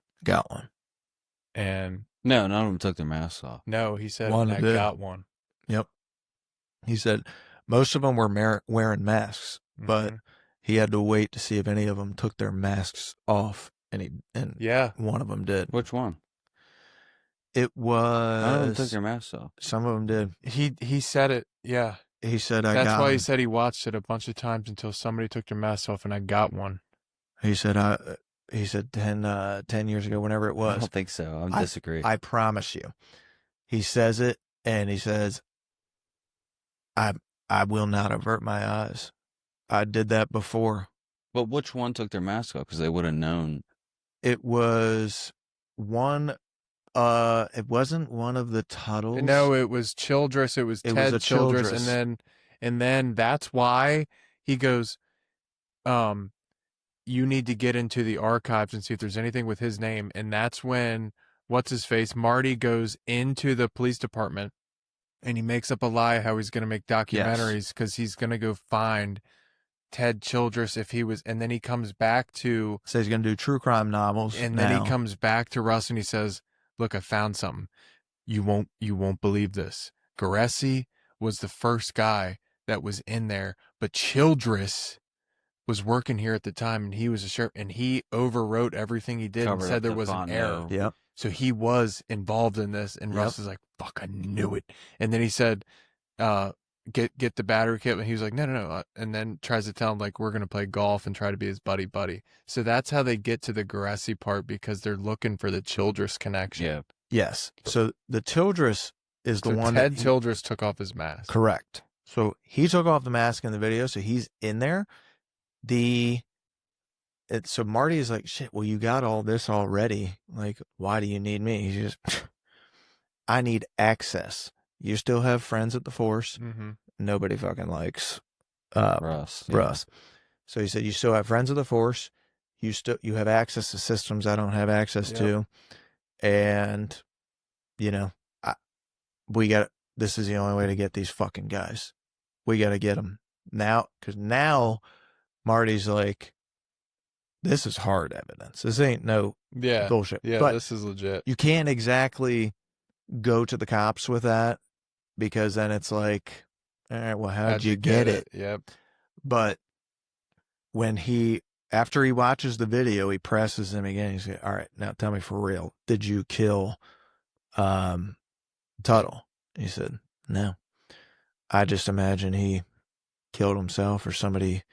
And No, none of them took their masks off. no, he said, One and I did. got one. Yep. He said most of them were wearing masks, but Mhm. he had to wait to see if any of them took their masks off, and one of them did. Which one? It None of them took was their masks off. some of them did. He said it. Yeah. He said, That's why he said he watched it a bunch of times until somebody took their mask off and I got one. He said 10 years ago, whenever it I was. don't think so. I disagree. I promise you. He says it, and he says, I will not avert my eyes. I did that before. But which one took their mask off? Because they would have known. It was one, it wasn't one of the Tuttles. No, it was Childress. It was It Ted was a Childress. Childress. And then that's why he goes, you need to get into the archives and see if there's anything with his name. And that's when, what's his face? Marty goes into the police department and he makes up a lie how he's going to make documentaries because he's going to go find Ted Childress if he was, and then he comes back to, Says he's going to do true crime novels. and now. then he comes back to Russ and he says, look, I found something. You won't believe this. Garessi was the first guy that was in there, but Childress was working here at the time and he was a sheriff and he overwrote everything he did and Covered said up there the was an Fontenot. error. Yep. So he was involved in this, and Russ is like, fuck, I knew it. And then he said, get the battery kit. And he was like, no. And then tries to tell him, like, we're going to play golf and try to be his buddy. So that's how they get to the Garessi part, because they're looking for the Childress connection. Yeah. Yes. So the Childress is the So one Ted that Childress took off his mask. Correct. So he took off the mask in the video, so he's in there. So Marty is like, shit, well, you got all this already. Like, why do you need me? He's just, I need access. You still have friends at the force. Mm-hmm. Nobody fucking likes Russ. Yeah. Russ. So he said, you still have friends of the force. You have access to systems I don't have access to. And, this is the only way to get these fucking guys. We got to get them now. Because now Marty's like, this is hard evidence. This ain't no bullshit. Yeah, but this is legit. you can't exactly go to the cops with that, because then it's like, all right, well, how'd you get it? Yep. But after he watches the video, he presses him again. He's like, all right, now tell me for real. Did you kill Tuttle? He said, no. I just imagine he killed himself or somebody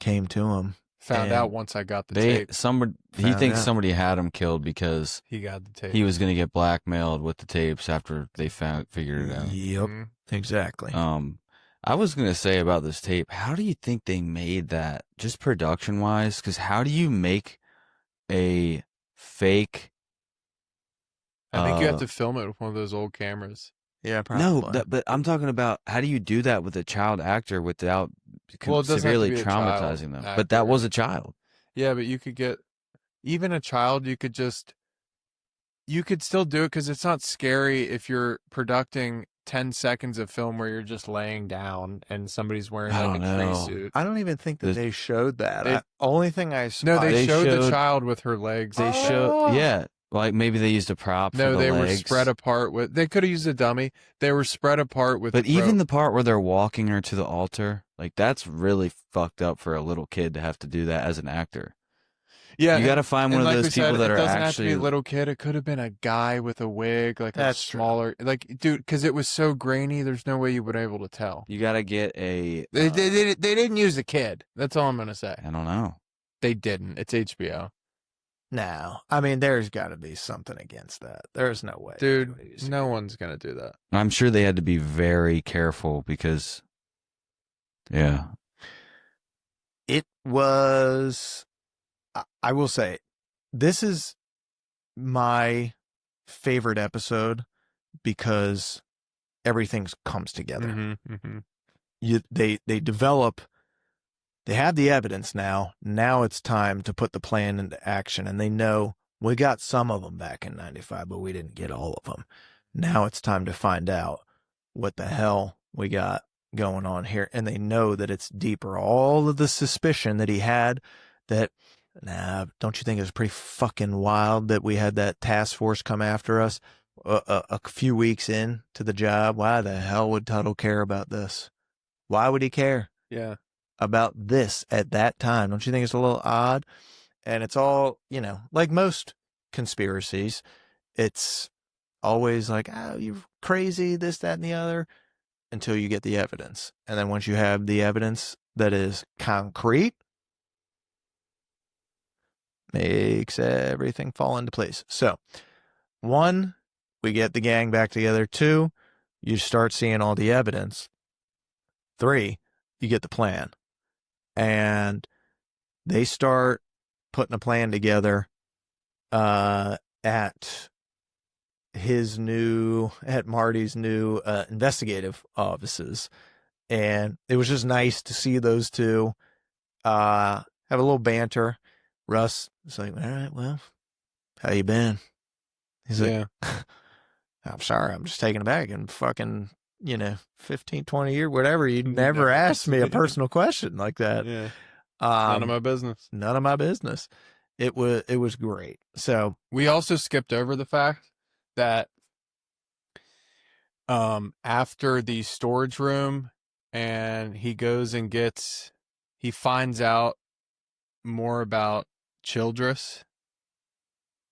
came to him. Found out once I got the tape. He Found thinks out. somebody had him killed because He got the tape. he was going to get blackmailed with the tapes after they figured it out. Yep, Mhm. exactly. I was going to say about this tape, how do you think they made that just production wise? Because how do you make a fake, I think you have uh, to film it with one of those old cameras. Yeah, no, probably. but I'm talking about how do you do that with a child actor without Well, it doesn't have to severely be a child traumatizing them? But that actor. was a child. Yeah, but you could get even a child. You could still do it because it's not scary if you're producing 10 seconds of film where you're just laying down and somebody's wearing I like a don't tree know. suit. I don't even think that The- they showed that. They- Only thing I No, they They showed the showed- child with her legs. They and shit. show, yeah, like maybe they used a prop for No, the they were legs. spread apart with. They could have used a dummy. They were spread apart with. But the even rope. the part where they're walking her to the altar, like that's really fucked up for a little kid to have to do that as an actor. Yeah, You got to find one and of like those we people said, that it are doesn't have to be actually. a little kid. It could have been a guy with a wig, like That's a true. smaller, like dude, because it was so grainy. There's no way you would be able to tell. You got to get a. They didn't use a kid. That's all I'm gonna say. I don't know. They didn't. It's HBO, No, I mean, there's got to be something against that. There's no way, they would use dude. No it. one's gonna do that. I'm sure they had to be very careful because. Yeah. It was. I will say, this is my favorite episode because everything comes together. Mm-hmm. They develop. They have the evidence now. Now it's time to put the plan into action, and they know we got some of them back in '95, but we didn't get all of them. Now it's time to find out what the hell we got going on here, and they know that it's deeper. All of the suspicion that he had, that don't you think it's pretty fucking wild that we had that task force come after us a few weeks in to the job? Why the hell would Tuttle care about this? Why would he care Yeah. about this at that time? Don't you think it's a little odd? And it's all, like most conspiracies, it's always like, oh, you're crazy, this, that, and the other, until you get the evidence. And then once you have the evidence that is concrete, makes everything fall into place. So, 1, we get the gang back together. 2, you start seeing all the evidence. 3, you get the plan. And they start putting a plan together at Marty's new investigative offices. And it was just nice to see those two have a little banter. Russ was like, all right, well, how you been? He's like, I'm sorry, I'm just taken aback and fucking, 15, 20 years, whatever. You'd never asked me a personal question like that. Yeah. None of my business. None of my business. It was great. So we also skipped over the fact that after the storage room and he goes and he finds out more about Childress.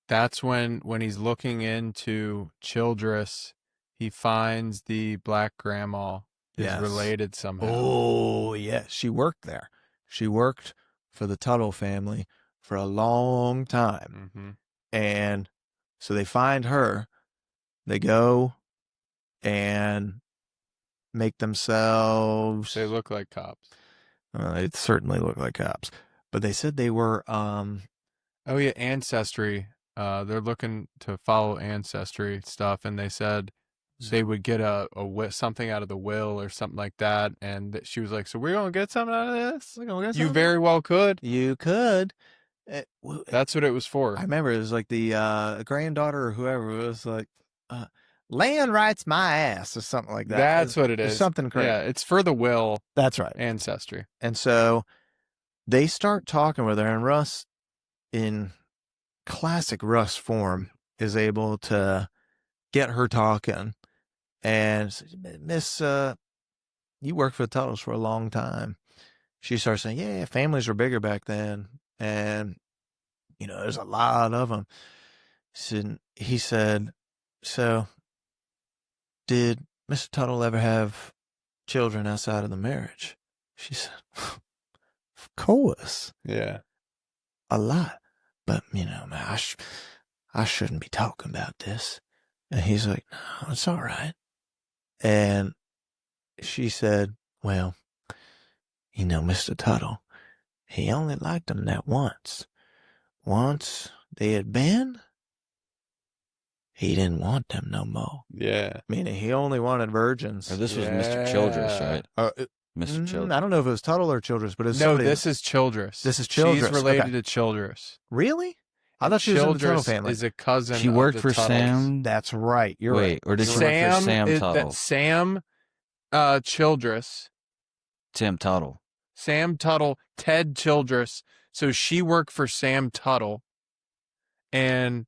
That's when he's looking into Childress, he finds the black grandma is related somehow. Oh, yeah. She worked there. She worked for the Tuttle family for a long time. Mm-hmm. And so they find her. They go and make themselves. They look like cops. They certainly look like cops. But they said they were. Oh, yeah, Ancestry. They're looking to follow Ancestry stuff. And they said they would get something out of the will or something like that. And she was like, so we're going to get something out of this? You very well could. You could. That's what it was for. I remember it was like the granddaughter or whoever was like, land writes my ass or something like that. That's what it is. Something crazy. Yeah, it's for the will. That's right. Ancestry. And so they start talking with her, and Russ, in classic Russ form, is able to get her talking. And Miss, you worked for the Tuttles for a long time. She starts saying, yeah, families were bigger back then. And, there's a lot of them. He said, so did Mr. Tuttle ever have children outside of the marriage? She said, of course. Yeah. A lot. But, I shouldn't be talking about this. And he's like, no, it's all right. And she said, well, Mr. Tuttle, he only liked them that once. Once they had been, he didn't want them no more. Yeah. Meaning he only wanted virgins. Or this was Mr. Childress, right? Mr. Childress. I don't know if it was Tuttle or Childress, but it's No, this is Childress. This is Childress. She's related Okay. to Childress. Really? I thought she was in the Tuttle Childress family. is a cousin. She of worked the for Tuttles. Sam. That's right. You're Wait, right. or did she work for Sam Tuttle? Sam Childress. Sam Tuttle. Sam Tuttle, Ted Childress. So she worked for Sam Tuttle. And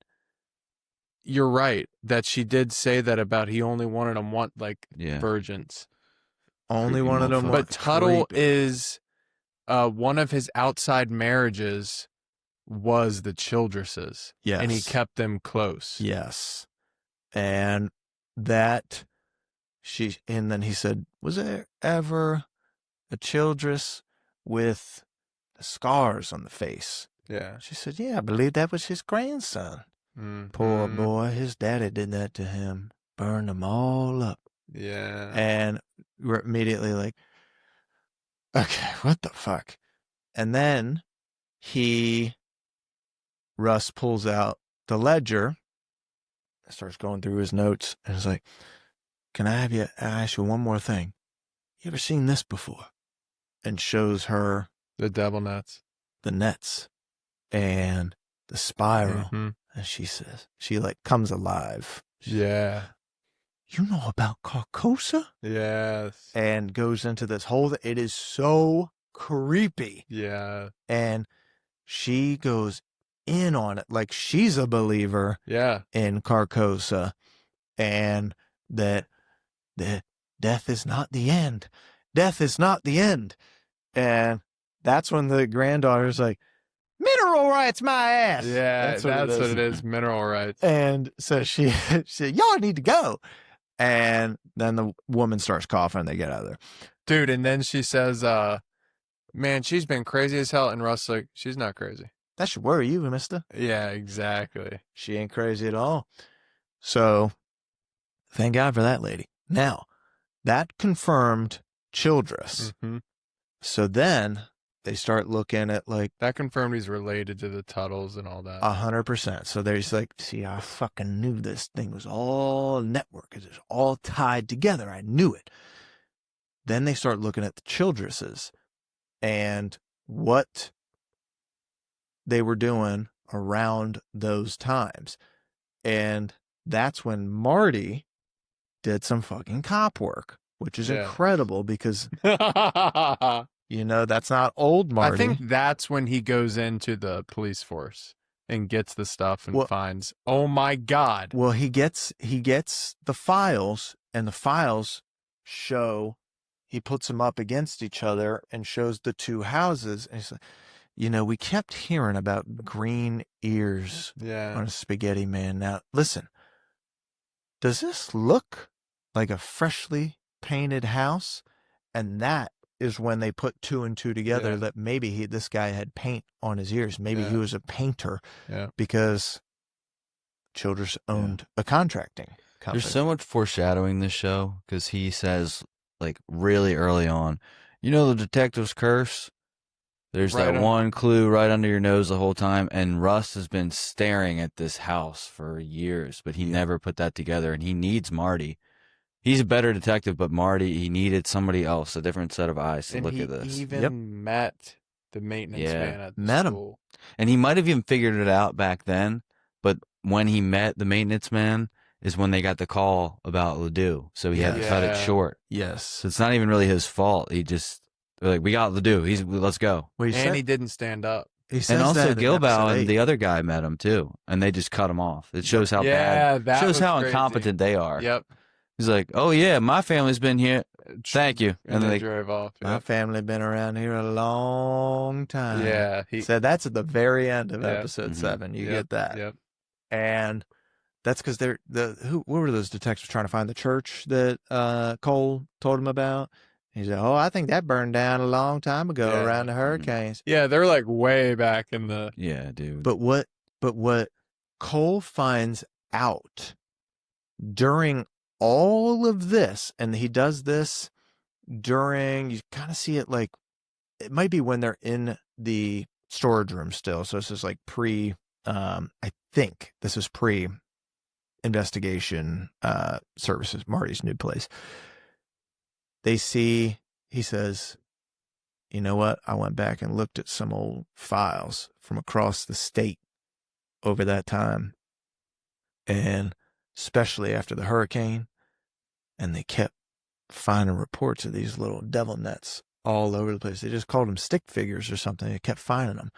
you're right that she did say that about he only wanted them virgins. Only Creepy one of them. motherfucker. But Tuttle creepy. is one of his outside marriages was the Childresses. Yes. And he kept them close. Yes. And and then he said, was there ever a Childress with the scars on the face? Yeah. She said, yeah, I believe that was his grandson. Poor boy, his daddy did that to him. Burned them all up. Yeah. And we're immediately like, okay, what the fuck? And then Russ pulls out the ledger, starts going through his notes, and is like, can I ask you one more thing? You ever seen this before? And shows her The devil nuts. the nets and the spiral. Mhm. And she says, she comes alive. Yeah. You know about Carcosa? Yes. And goes into this whole, it is so creepy. Yeah. And she goes in on it like she's a believer Yeah. in Carcosa, and that death is not the end. Death is not the end. And that's when the granddaughter's like, mineral rights my ass. Yeah. That's what it is. Mineral rights. And so she said, y'all need to go. And then the woman starts coughing. They get out of there. Dude, and then she says, man, she's been crazy as hell. And Russ like, she's not crazy. That should worry you, mister. Yeah, exactly. She ain't crazy at all. So thank God for that lady. Now, that confirmed Childress. Mm-hmm. So then they start looking at That confirmed he's related to the Tuttles and all that. 100%. So there's see, I fucking knew this thing was all network. It was all tied together. I knew it. Then they start looking at the Childresses and what they were doing around those times. And that's when Marty did some fucking cop work, which is incredible because, that's not old Marty. I think that's when he goes into the police force and gets the stuff and finds, oh my God. Well, he gets the files, and the files show, he puts them up against each other and shows the two houses. And he's like, we kept hearing about green ears on a spaghetti man. Now, listen, does this look like a freshly painted house? And that is when they put two and two together that maybe this guy had paint on his ears. Maybe he was a painter because Childress owned a contracting company. There's so much foreshadowing in this show because he says, really early on, the detective's curse? There's that one clue right under your nose the whole time, and Russ has been staring at this house for years, but he never put that together, and he needs Marty. He's a better detective, but Marty, he needed somebody else, a different set of eyes to look at this. He even met the maintenance man at the school. And he might have even figured it out back then, but when he met the maintenance man is when they got the call about Ledoux, so he had to cut it short. Yes. So it's not even really his fault. He just, they're like, we got Ledoux. Let's go. Well, he didn't stand up. And also Gilboa and the other guy met him too, and they just cut him off. It shows how bad. That shows how crazy. incompetent they are. Yep. He's like, oh yeah, my family's been here. Thank you. And they drove off. My family been around here a long time. Yeah. So that's at the very end of episode 7. You get that. Yep. And that's because what were those detectives trying to find? The church that Cole told him about? He said, oh, I think that burned down a long time ago around the hurricanes. Yeah, they're way back in the... Yeah, dude. But what Cole finds out during all of this, and he does this during, you kind of see it like, it might be when they're in the storage room still. So this is like I think this is pre investigation services, Marty's new place. They see, he says, you know what? I went back and looked at some old files from across the state over that time. And especially after the hurricane, and they kept finding reports of these little devil nets all over the place. They just called them stick figures or something. They kept finding them,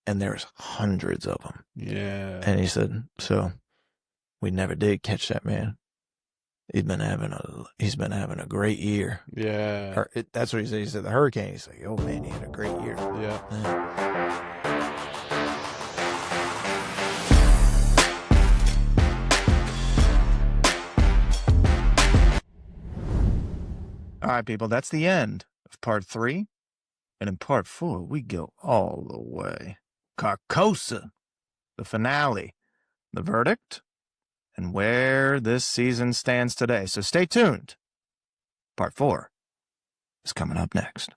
and there's hundreds of them. Yeah. And he said, so we never did catch that man. He's been having a great year. Yeah. That's what he said. He said the hurricane. He's like, oh man, he had a great year. Yeah. All right, people, that's the end of part 3. And in part 4, we go all the way. Carcosa, the finale, the verdict, and where this season stands today. So stay tuned. Part 4 is coming up next.